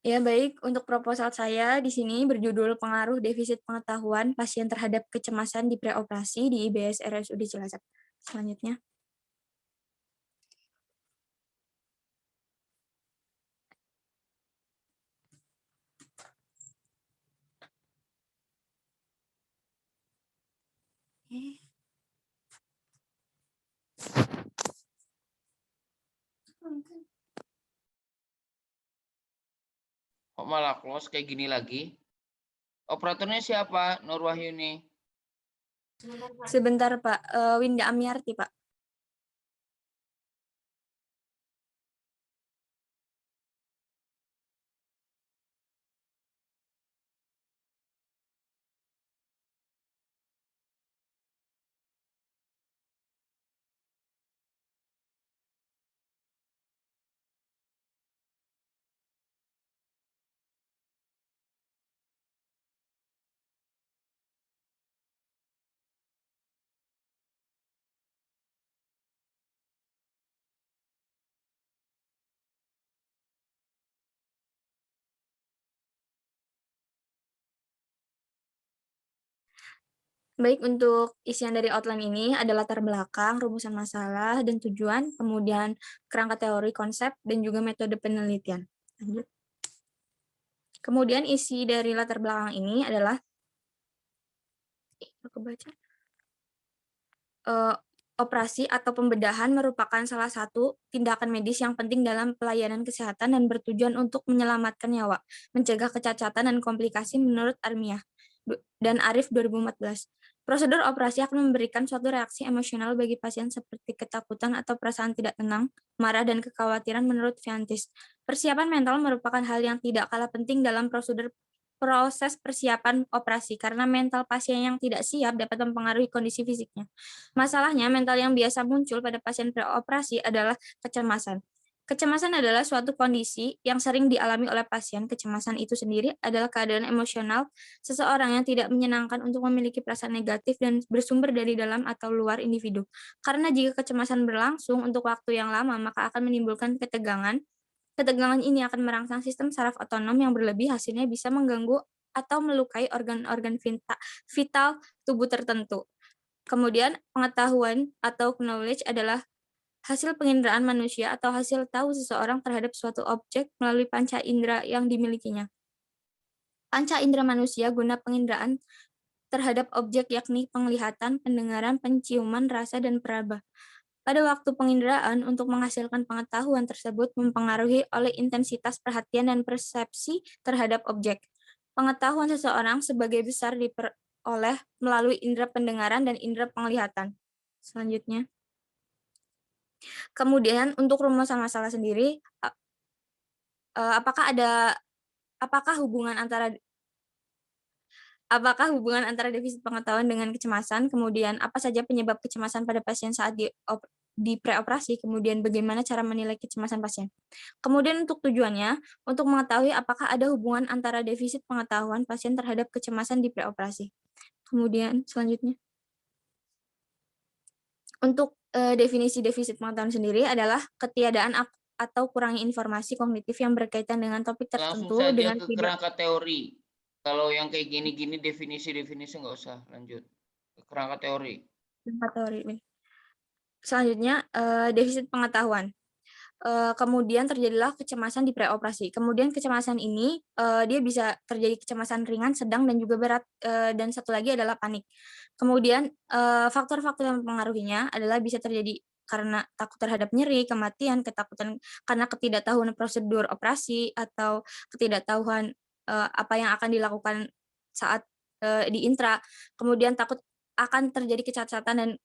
A: Ya, baik. Untuk proposal saya di sini berjudul Pengaruh Defisit Pengetahuan Pasien Terhadap Kecemasan di Preoperasi di IBS RSUD Cilacap. Selanjutnya.
B: Kok malah close kayak gini lagi? Operatornya siapa? Nur Wahyuni.
A: Sebentar, Pak. Winda Amiarti, Pak. Baik, untuk isian dari outline ini ada latar belakang, rumusan masalah, dan tujuan, kemudian kerangka teori, konsep, dan juga metode penelitian. Lanjut. Kemudian isi dari latar belakang ini adalah operasi atau pembedahan merupakan salah satu tindakan medis yang penting dalam pelayanan kesehatan dan bertujuan untuk menyelamatkan nyawa, mencegah kecacatan dan komplikasi menurut Armiah dan Arif 2014. Prosedur operasi akan memberikan suatu reaksi emosional bagi pasien seperti ketakutan atau perasaan tidak tenang, marah, dan kekhawatiran menurut Viantis. Persiapan mental merupakan hal yang tidak kalah penting dalam proses persiapan operasi karena mental pasien yang tidak siap dapat mempengaruhi kondisi fisiknya. Masalahnya, mental yang biasa muncul pada pasien preoperasi adalah kecemasan. Kecemasan adalah suatu kondisi yang sering dialami oleh pasien. Kecemasan itu sendiri adalah keadaan emosional seseorang yang tidak menyenangkan untuk memiliki perasaan negatif dan bersumber dari dalam atau luar individu. Karena jika kecemasan berlangsung untuk waktu yang lama, maka akan menimbulkan ketegangan. Ketegangan ini akan merangsang sistem saraf otonom yang berlebih, hasilnya bisa mengganggu atau melukai organ-organ vital tubuh tertentu. Kemudian, pengetahuan atau knowledge adalah hasil penginderaan manusia atau hasil tahu seseorang terhadap suatu objek melalui panca indera yang dimilikinya. panca indera manusia guna penginderaan terhadap objek yakni penglihatan, pendengaran, penciuman, rasa, dan peraba. Pada waktu penginderaan untuk menghasilkan pengetahuan tersebut mempengaruhi oleh intensitas perhatian dan persepsi terhadap objek. Pengetahuan seseorang sebagai besar diperoleh melalui indera pendengaran dan indera penglihatan. Selanjutnya. Kemudian untuk rumusan masalah sendiri, apakah hubungan antara defisit pengetahuan dengan kecemasan, kemudian apa saja penyebab kecemasan pada pasien saat di preoperasi, kemudian bagaimana cara menilai kecemasan pasien. Kemudian untuk tujuannya, untuk mengetahui apakah ada hubungan antara defisit pengetahuan pasien terhadap kecemasan di preoperasi. Kemudian selanjutnya. Untuk definisi defisit pengetahuan sendiri adalah ketiadaan atau kurangnya informasi kognitif yang berkaitan dengan topik
B: Langsung
A: tertentu
B: saja
A: dengan
B: ke kerangka teori. Kalau yang kayak gini-gini definisi-definisi nggak usah, lanjut ke kerangka teori.
A: Selanjutnya, defisit pengetahuan. Kemudian terjadilah kecemasan di preoperasi. Kemudian kecemasan ini dia bisa terjadi kecemasan ringan, sedang, dan juga berat. Dan satu lagi adalah panik. Kemudian faktor-faktor yang mempengaruhinya adalah bisa terjadi karena takut terhadap nyeri, kematian, ketakutan karena ketidaktahuan prosedur operasi, atau ketidaktahuan apa yang akan dilakukan saat di intra. Kemudian takut akan terjadi kecacatan dan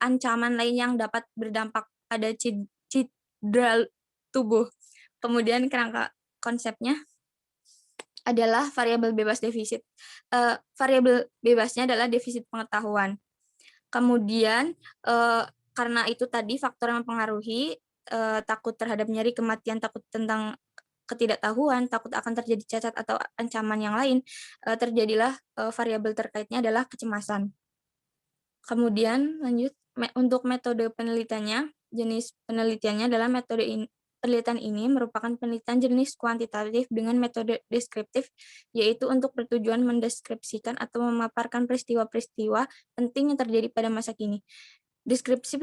A: ancaman lain yang dapat berdampak pada cedera tubuh. Kemudian kerangka konsepnya adalah variabel bebas defisit. Variabel bebasnya adalah defisit pengetahuan. Kemudian karena itu tadi faktor yang mempengaruhi takut terhadap nyeri, kematian, takut tentang ketidaktahuan, takut akan terjadi cacat atau ancaman yang lain, terjadilah variabel terkaitnya adalah kecemasan. Kemudian lanjut untuk metode penelitiannya, jenis penelitiannya adalah penelitian ini merupakan penelitian jenis kuantitatif dengan metode deskriptif, yaitu untuk bertujuan mendeskripsikan atau memaparkan peristiwa-peristiwa penting yang terjadi pada masa kini. Deskripsi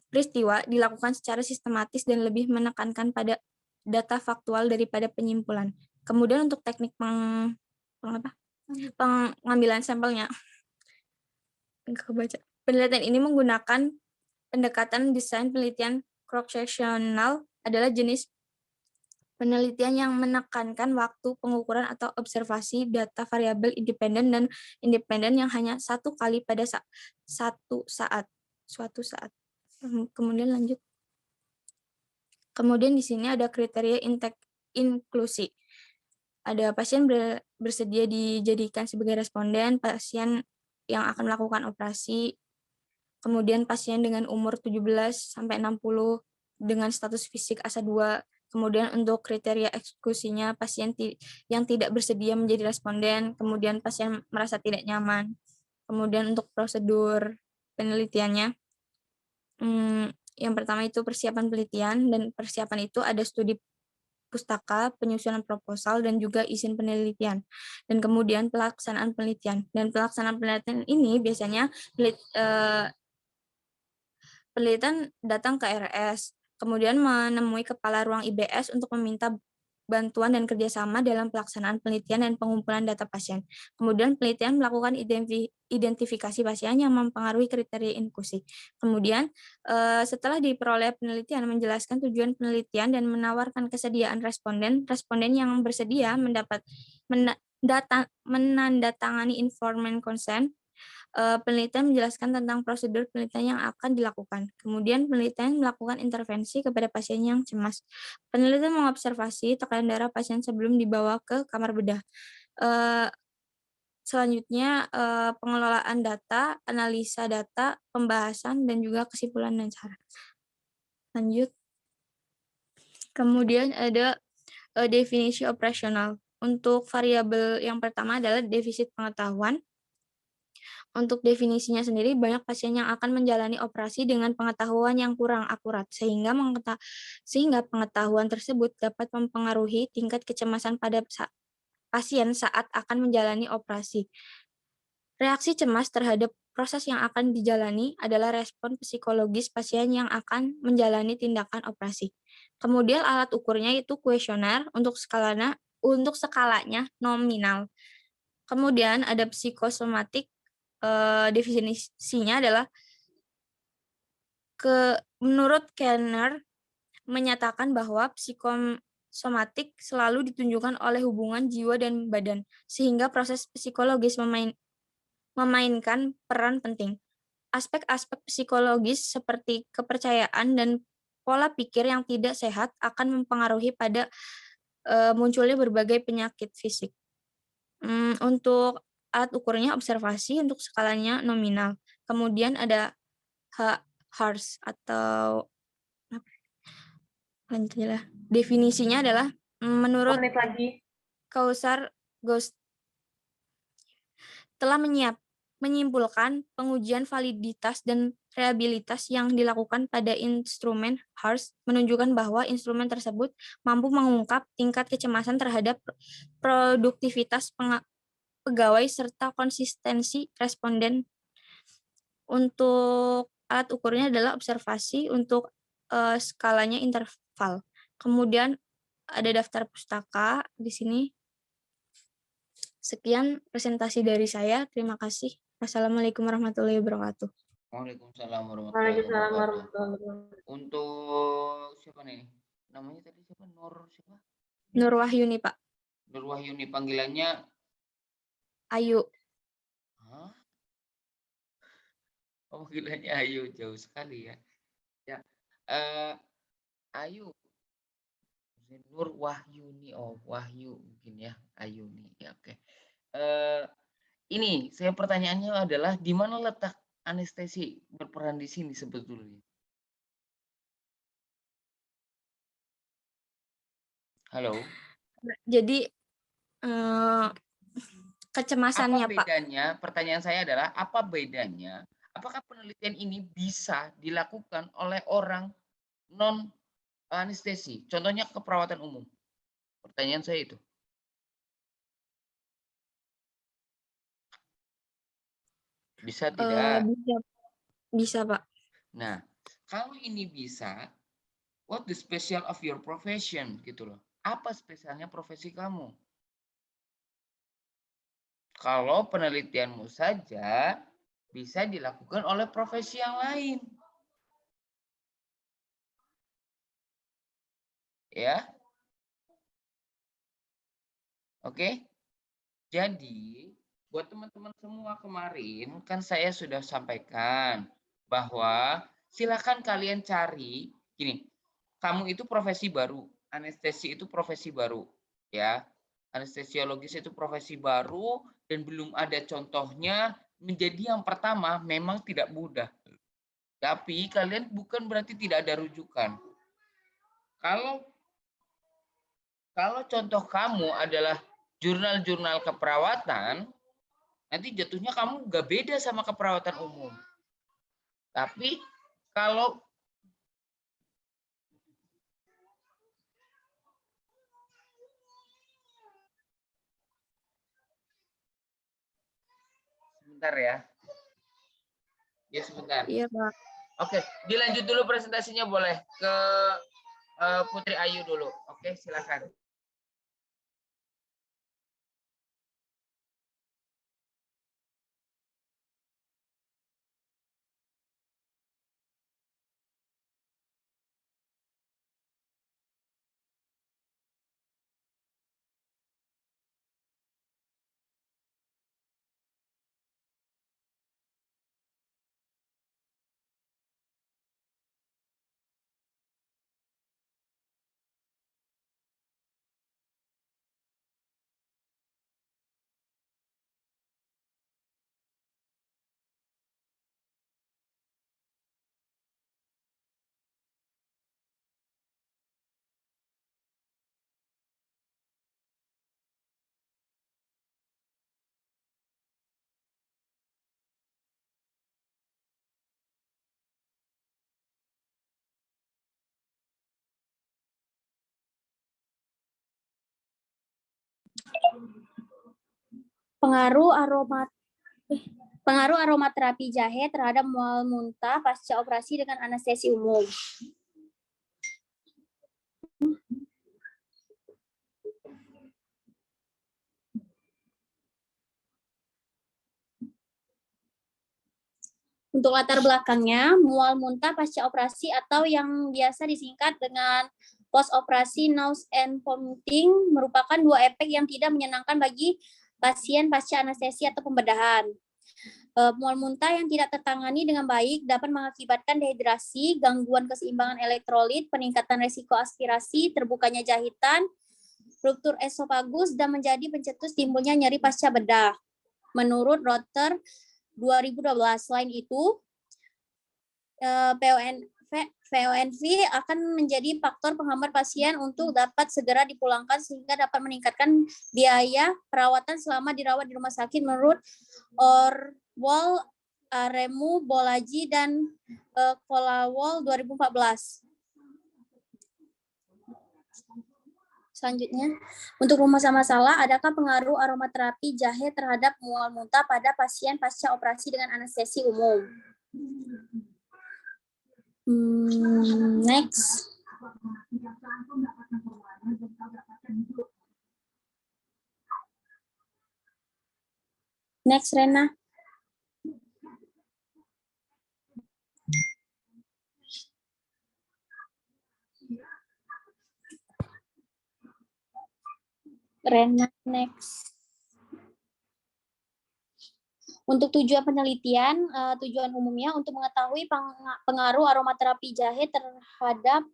A: peristiwa dilakukan secara sistematis dan lebih menekankan pada data faktual daripada penyimpulan. Kemudian untuk teknik pengambilan sampelnya, penelitian ini menggunakan pendekatan desain penelitian cross-sectional, adalah jenis penelitian yang menekankan waktu pengukuran atau observasi data variabel independen dan independen yang hanya satu kali pada suatu saat. Kemudian lanjut. Kemudian di sini ada kriteria inklusi. Ada pasien bersedia dijadikan sebagai responden, pasien yang akan melakukan operasi, kemudian pasien dengan umur 17-60 dengan status fisik ASA 2, kemudian untuk kriteria eksekusinya pasien yang tidak bersedia menjadi responden, kemudian pasien merasa tidak nyaman. Kemudian untuk prosedur penelitiannya, yang pertama itu persiapan penelitian, dan persiapan itu ada studi pustaka, penyusunan proposal, dan juga izin penelitian. Dan kemudian pelaksanaan penelitian. Dan pelaksanaan penelitian ini biasanya penelitian datang ke RS, kemudian menemui kepala ruang IBS untuk meminta bantuan dan kerjasama dalam pelaksanaan penelitian dan pengumpulan data pasien. Kemudian penelitian melakukan identifikasi pasien yang mempengaruhi kriteria inklusi. Kemudian setelah diperoleh penelitian menjelaskan tujuan penelitian dan menawarkan kesediaan responden yang bersedia menandatangani informed consent. Penelitian menjelaskan tentang prosedur penelitian yang akan dilakukan. Kemudian penelitian melakukan intervensi kepada pasien yang cemas. Penelitian mengobservasi tekanan darah pasien sebelum dibawa ke kamar bedah. Selanjutnya pengelolaan data, analisa data, pembahasan, dan juga kesimpulan dan cara. Lanjut. Kemudian ada definisi operasional. Untuk variabel yang pertama adalah defisit pengetahuan. Untuk definisinya sendiri, banyak pasien yang akan menjalani operasi dengan pengetahuan yang kurang akurat, sehingga pengetahuan tersebut dapat mempengaruhi tingkat kecemasan pada pasien saat akan menjalani operasi. Reaksi cemas terhadap proses yang akan dijalani adalah respon psikologis pasien yang akan menjalani tindakan operasi. Kemudian alat ukurnya itu kuesioner untuk untuk skalanya nominal. Kemudian ada psikosomatik, definisinya adalah menurut Kenner menyatakan bahwa psikosomatik selalu ditunjukkan oleh hubungan jiwa dan badan, sehingga proses psikologis memainkan peran penting. Aspek-aspek psikologis seperti kepercayaan dan pola pikir yang tidak sehat akan mempengaruhi pada munculnya berbagai penyakit fisik. Untuk alat ukurnya observasi, untuk skalanya nominal. Kemudian ada HARS atau lanjut aja lah. Definisinya adalah menurut
C: Menit lagi.
A: Kausar Ghost telah menyimpulkan pengujian validitas dan reliabilitas yang dilakukan pada instrumen HARS menunjukkan bahwa instrumen tersebut mampu mengungkap tingkat kecemasan terhadap produktivitas pegawai serta konsistensi responden. Untuk alat ukurnya adalah observasi, untuk skalanya interval. Kemudian ada daftar pustaka di sini. Sekian presentasi dari saya. Terima kasih. Wassalamualaikum warahmatullahi wabarakatuh.
B: Waalaikumsalam warahmatullahi
C: Waalaikumsalam
B: wabarakatuh.
C: warahmatullahi wabarakatuh.
B: Untuk siapa nih? Namanya tadi siapa? Siapa?
A: Nur Wahyuni, Pak.
B: Nur Wahyuni, panggilannya
A: Ayu.
B: Hah? Oh, panggilannya Ayu, jauh sekali ya. Ya. Ayu. Nur Wahyuni. Oh, Wahyu mungkin ya. Ayuni. Ya, oke. Ini saya pertanyaannya adalah di mana letak anestesi berperan di sini sebetulnya? Halo.
A: Jadi
B: Apa
A: kecemasannya, Pak.
B: bedanya? Pertanyaan saya adalah apa bedanya? Apakah penelitian ini bisa dilakukan oleh orang non anestesi? Contohnya keperawatan umum. Pertanyaan saya itu. Bisa tidak?
A: Bisa, Pak.
B: Nah, kalau ini bisa, what the special of your profession gitu loh. Apa spesialnya profesi kamu? Kalau penelitianmu saja bisa dilakukan oleh profesi yang lain. Ya. Oke. Jadi, buat teman-teman semua kemarin kan saya sudah sampaikan bahwa silakan kalian cari gini. Kamu itu profesi baru, anestesi itu profesi baru, ya. Anestesiologis itu profesi baru dan belum ada contohnya, menjadi yang pertama memang tidak mudah. Tapi kalian bukan berarti tidak ada rujukan. Kalau contoh kamu adalah jurnal-jurnal keperawatan, nanti jatuhnya kamu nggak beda sama keperawatan umum. Tapi kalau sebentar ya. Ya sebentar.
A: Iya, Pak.
B: Oke, dilanjut dulu presentasinya boleh ke Putri Ayu dulu. Oke, silakan.
G: Pengaruh aromaterapi jahe terhadap mual muntah pasca operasi dengan anestesi umum. Untuk latar belakangnya, mual muntah pasca operasi atau yang biasa disingkat dengan post operasi nausea and vomiting merupakan dua efek yang tidak menyenangkan bagi pasien pasca anestesi atau pembedahan. Mual muntah yang tidak tertangani dengan baik dapat mengakibatkan dehidrasi, gangguan keseimbangan elektrolit, peningkatan resiko aspirasi, terbukanya jahitan, ruptur esofagus, dan menjadi pencetus timbulnya nyeri pasca bedah. Menurut Rotter 2012. Selain itu, PONV akan menjadi faktor penghambat pasien untuk dapat segera dipulangkan sehingga dapat meningkatkan biaya perawatan selama dirawat di rumah sakit menurut Orwell, Aremu, Bolaji, dan Kolawol 2014. Selanjutnya, untuk rumus masalah, adakah pengaruh aromaterapi jahe terhadap mual muntah pada pasien pasca operasi dengan anestesi umum? Next. Next, Rena. Rena, next. Untuk tujuan penelitian, tujuan umumnya untuk mengetahui pengaruh aromaterapi jahe terhadap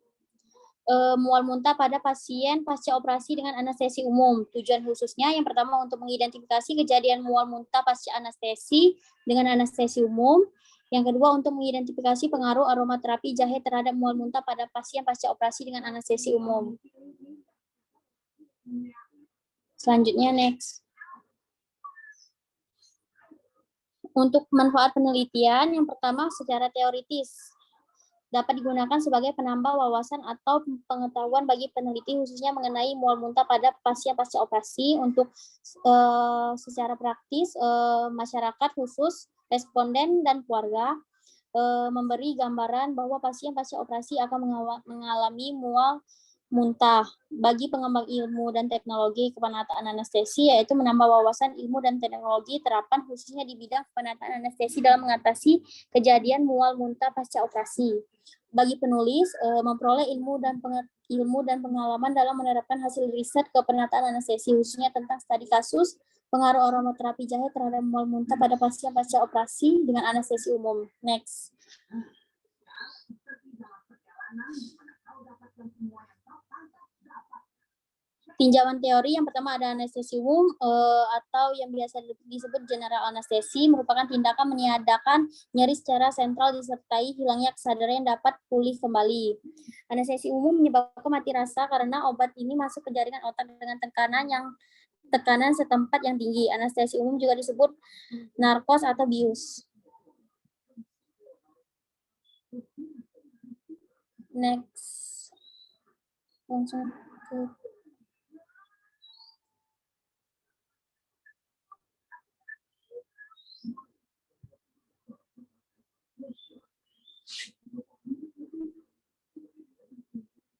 G: mual muntah pada pasien pasca operasi dengan anestesi umum. Tujuan khususnya yang pertama untuk mengidentifikasi kejadian mual muntah pasca anestesi dengan anestesi umum. Yang kedua untuk mengidentifikasi pengaruh aromaterapi jahe terhadap mual muntah pada pasien pasca operasi dengan anestesi umum. Selanjutnya, next. Untuk manfaat penelitian, yang pertama secara teoritis dapat digunakan sebagai penambah wawasan atau pengetahuan bagi peneliti khususnya mengenai mual muntah pada pasien pasca operasi. Untuk secara praktis, masyarakat khusus, responden, dan keluarga memberi gambaran bahwa pasien pasca operasi akan mengalami mual muntah. Bagi pengembang ilmu dan teknologi kepenataan anestesi, yaitu menambah wawasan ilmu dan teknologi terapan khususnya di bidang kepenataan anestesi dalam mengatasi kejadian mual muntah pasca operasi. Bagi penulis, memperoleh ilmu dan pengalaman dalam menerapkan hasil riset kepenataan anestesi khususnya tentang studi kasus pengaruh aromaterapi jahe terhadap mual muntah pada pasien pasca operasi dengan anestesi umum. Next. Tinjauan teori yang pertama ada anestesi umum atau yang biasa disebut general anestesi merupakan tindakan meniadakan nyeri secara sentral disertai hilangnya kesadaran yang dapat pulih kembali. Anestesi umum menyebabkan mati rasa karena obat ini masuk ke jaringan otak dengan tekanan setempat yang tinggi. Anestesi umum juga disebut narkos atau bius. Next. Langsung ke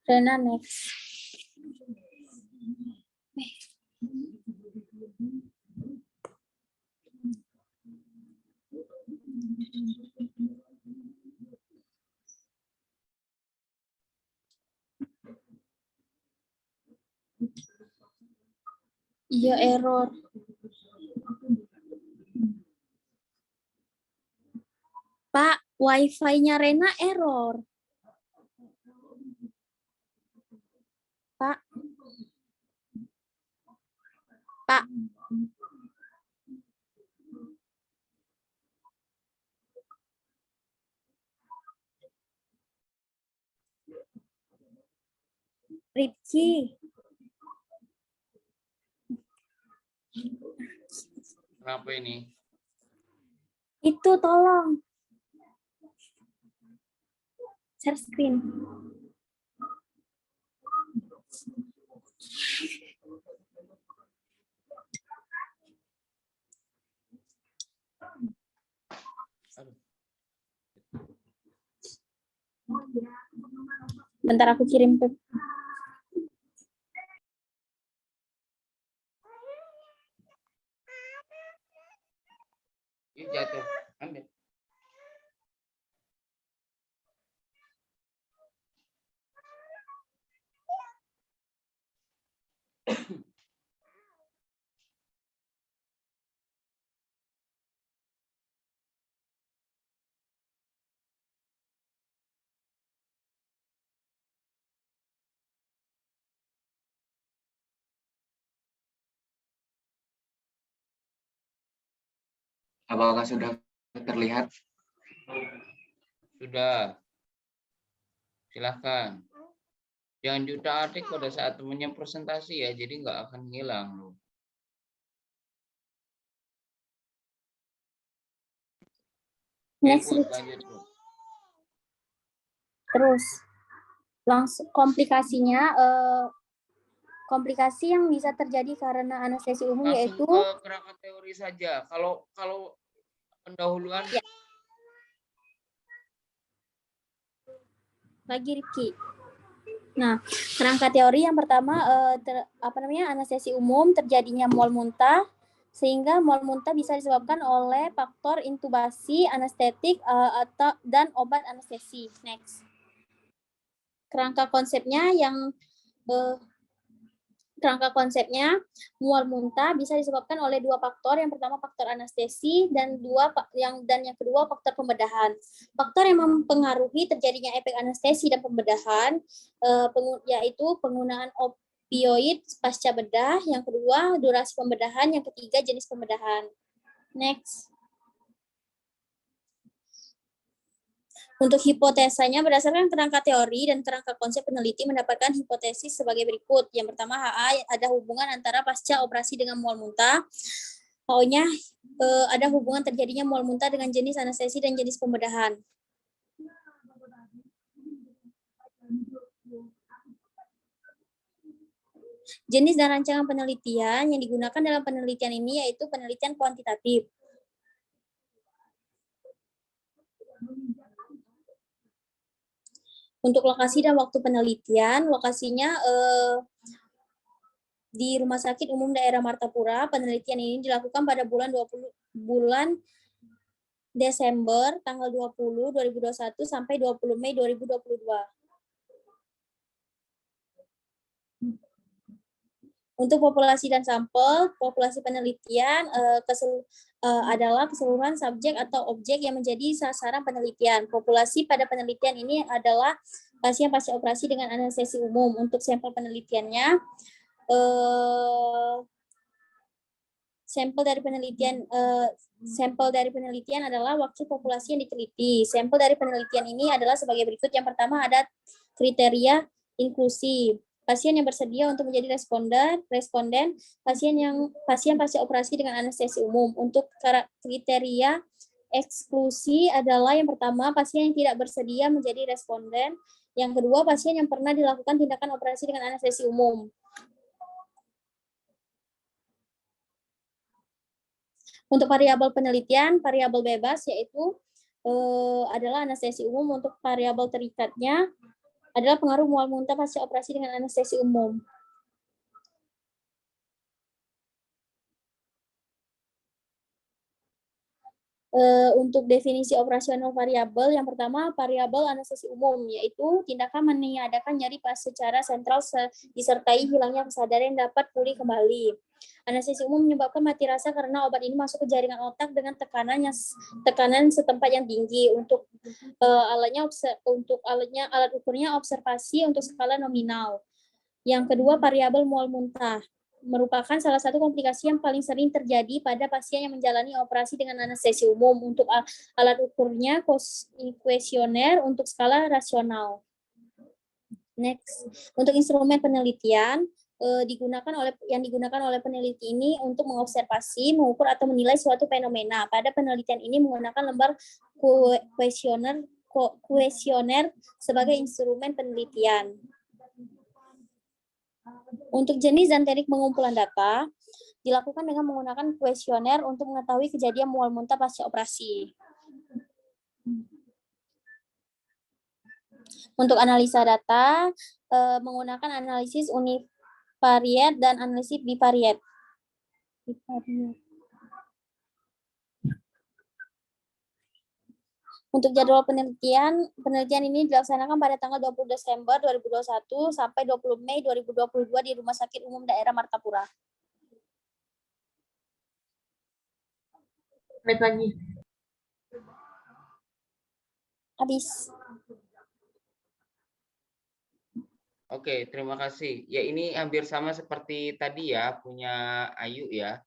G: Rena, next. Iya, error. Pak, wifi-nya Rena error. Pak. Pak. Ripki.
B: Kenapa ini?
G: Itu tolong. Share screen. Bentar aku kirim ke
B: Ini jatuh. Ambil.
E: Apakah sudah terlihat?
B: Sudah. Silahkan. Jangan diutak-atik pada saat temannya presentasi ya, jadi nggak akan hilang loh.
G: Next,
B: Put,
G: Rich.
B: lanjut, Put.
G: Terus langsung komplikasi yang bisa terjadi karena anestesi umum
B: Langsung
G: yaitu
B: ke kerangka teori saja. Kalau pendahuluan
G: Ya. lagi Rifki. Nah, kerangka teori yang pertama anestesi umum terjadinya mual muntah, sehingga mual muntah bisa disebabkan oleh faktor intubasi, anestetik dan obat anestesi. Next. Kerangka konsepnya mual muntah bisa disebabkan oleh dua faktor. Yang pertama faktor anestesi dan yang kedua faktor pembedahan. Faktor yang mempengaruhi terjadinya efek anestesi dan pembedahan yaitu penggunaan opioid pasca bedah, yang kedua durasi pembedahan, yang ketiga jenis pembedahan. Next. Untuk hipotesanya, berdasarkan kerangka teori dan kerangka konsep, peneliti mendapatkan hipotesis sebagai berikut. Yang pertama, HA ada hubungan antara pasca operasi dengan mual muntah. HO-nya ada hubungan terjadinya mual muntah dengan jenis anestesi dan jenis pembedahan. Jenis dan rancangan penelitian yang digunakan dalam penelitian ini yaitu penelitian kuantitatif. Untuk lokasi dan waktu penelitian, lokasinya di Rumah Sakit Umum Daerah Martapura. Penelitian ini dilakukan pada bulan Desember tanggal 20 2021 sampai 20 Mei 2022. Untuk populasi dan sampel, populasi penelitian adalah keseluruhan subjek atau objek yang menjadi sasaran penelitian. Populasi pada penelitian ini adalah pasien pasca operasi dengan anestesi umum. Untuk sampel penelitiannya, sampel dari penelitian adalah waktu populasi yang diteliti. Sampel dari penelitian ini adalah sebagai berikut. Yang pertama ada kriteria inklusi. Pasien yang bersedia untuk menjadi responden, pasien pasca operasi dengan anestesi umum. Untuk kriteria eksklusi adalah yang pertama, pasien yang tidak bersedia menjadi responden. Yang kedua, pasien yang pernah dilakukan tindakan operasi dengan anestesi umum. Untuk variabel penelitian, variabel bebas yaitu adalah anestesi umum. Untuk variabel terikatnya adalah pengaruh mual muntah pasca operasi dengan anestesi umum. Untuk definisi operasional variabel, yang pertama variabel anestesi umum, yaitu tindakan meniadakan nyeri secara sentral disertai hilangnya kesadaran yang dapat pulih kembali. Anestesi umum menyebabkan mati rasa karena obat ini masuk ke jaringan otak dengan tekanan setempat yang tinggi. Untuk alat ukurnya observasi untuk skala nominal. Yang kedua, variabel mual muntah merupakan salah satu komplikasi yang paling sering terjadi pada pasien yang menjalani operasi dengan anestesi umum. Untuk alat ukurnya kuesioner untuk skala rasional. Next, untuk instrumen penelitian yang digunakan oleh peneliti ini untuk mengobservasi, mengukur atau menilai suatu fenomena. Pada penelitian ini menggunakan lembar kuesioner sebagai instrumen penelitian. Untuk jenis dan teknik pengumpulan data, dilakukan dengan menggunakan kuesioner untuk mengetahui kejadian mual muntah pasca operasi. Untuk analisa data, menggunakan analisis univariat dan analisis bivariat. Untuk jadwal penelitian ini dilaksanakan pada tanggal 20 Desember 2021 sampai 20 Mei 2022 di Rumah Sakit Umum Daerah Martapura.
C: Menit lagi.
G: Habis.
B: Oke, terima kasih. Ya, ini hampir sama seperti tadi ya, punya Ayu ya.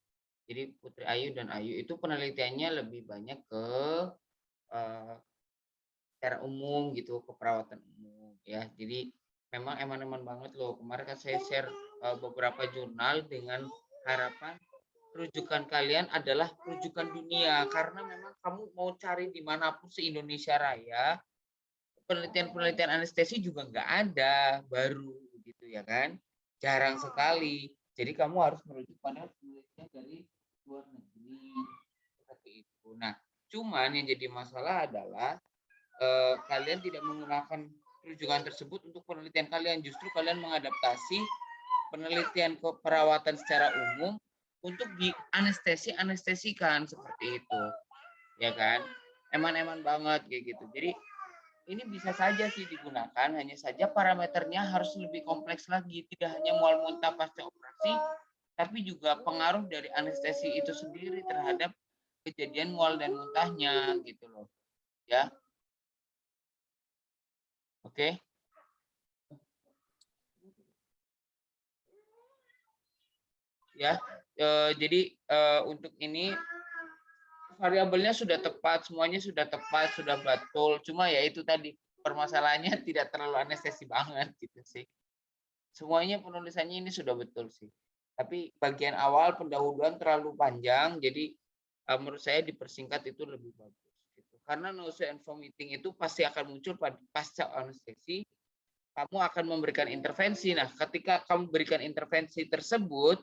B: Jadi Putri Ayu dan Ayu itu penelitiannya lebih banyak ke secara umum gitu, keperawatan umum ya. Jadi memang eman-eman banget loh. Kemarin kan saya share beberapa jurnal dengan harapan rujukan kalian adalah rujukan dunia, karena memang kamu mau cari dimanapun se-Indonesia Raya, penelitian-penelitian anestesi juga nggak ada baru gitu ya kan, jarang sekali. Jadi kamu harus merujuk pada penelitian dari luar negeri seperti itu. Nah, cuman yang jadi masalah adalah kalian tidak menggunakan rujukan tersebut untuk penelitian kalian, justru kalian mengadaptasi penelitian keperawatan secara umum untuk dianestesikan seperti itu, ya kan? Eman-eman banget kayak gitu. Jadi ini bisa saja sih digunakan, hanya saja parameternya harus lebih kompleks lagi, tidak hanya mual muntah pasca operasi, tapi juga pengaruh dari anestesi itu sendiri terhadap kejadian mual dan muntahnya gitu loh, ya. Oke. Ya, jadi untuk ini variabelnya sudah tepat, semuanya sudah tepat, sudah betul. Cuma ya itu tadi permasalahannya tidak terlalu anestesi banget gitu sih. Semuanya penulisannya ini sudah betul sih. Tapi bagian awal pendahuluan terlalu panjang, jadi menurut saya dipersingkat itu lebih bagus. Gitu. Karena nausea and vomiting itu pasti akan muncul pasca anestesi. Kamu akan memberikan intervensi. Nah, ketika kamu berikan intervensi tersebut,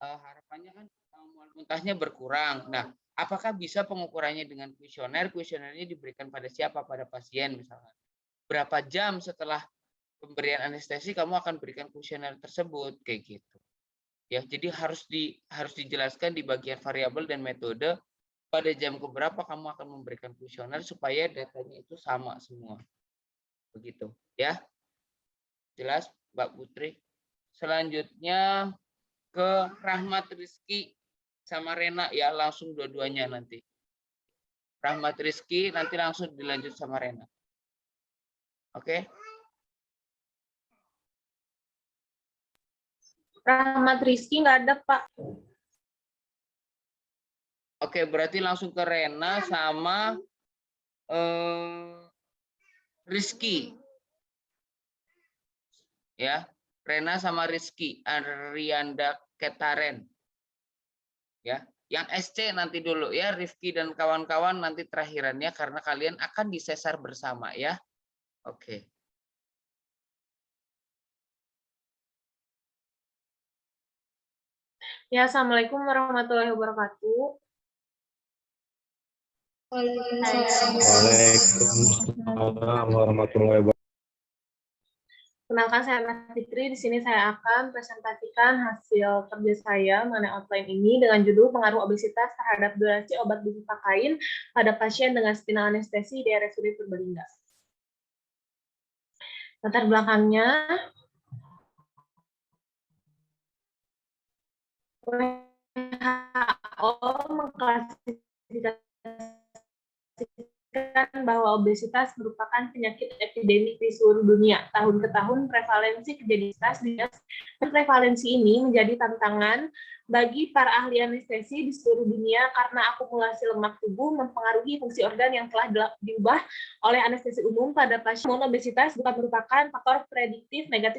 B: harapannya kan mual muntahnya berkurang. Nah, apakah bisa pengukurannya dengan kuesioner? Kuesionernya diberikan pada siapa? Pada pasien misalnya. Berapa jam setelah pemberian anestesi kamu akan berikan kuesioner tersebut kayak gitu. Ya, jadi harus dijelaskan di bagian variabel dan metode pada jam keberapa kamu akan memberikan kuesioner supaya datanya itu sama semua. Begitu, ya. Jelas, Mbak Putri? Selanjutnya ke Rahmat Rizky sama Rena ya, langsung dua-duanya nanti. Rahmat Rizky nanti langsung dilanjut sama Rena. Oke?
C: Rahmat Rizky nggak ada, Pak.
B: Oke, berarti langsung ke Rena sama Rizky. Ya, Rena sama Rizky, Arianda Ketaren. Ya, yang SC nanti dulu ya, Rifki dan kawan-kawan nanti terakhirannya karena kalian akan disesar bersama ya. Oke.
C: Ya, Assalamualaikum warahmatullahi wabarakatuh.
H: Waalaikumsalam warahmatullahi wabarakatuh.
C: Kenalkan, saya Ana Fitri. Di sini saya akan presentasikan hasil kerja saya mengenai outline ini dengan judul pengaruh obesitas terhadap durasi obat bufakain pada pasien dengan spinal anestesi di RSUD Purbalingga. Latar belakangnya, WHO mengklasifikasikan bahwa obesitas merupakan penyakit epidemik di seluruh dunia. Tahun ke tahun prevalensi kejadian obesitas dan prevalensi ini menjadi tantangan bagi para ahli anestesi di seluruh dunia karena akumulasi lemak tubuh mempengaruhi fungsi organ yang telah diubah oleh anestesi umum pada pasien. Obesitas bukan merupakan faktor prediktif negatif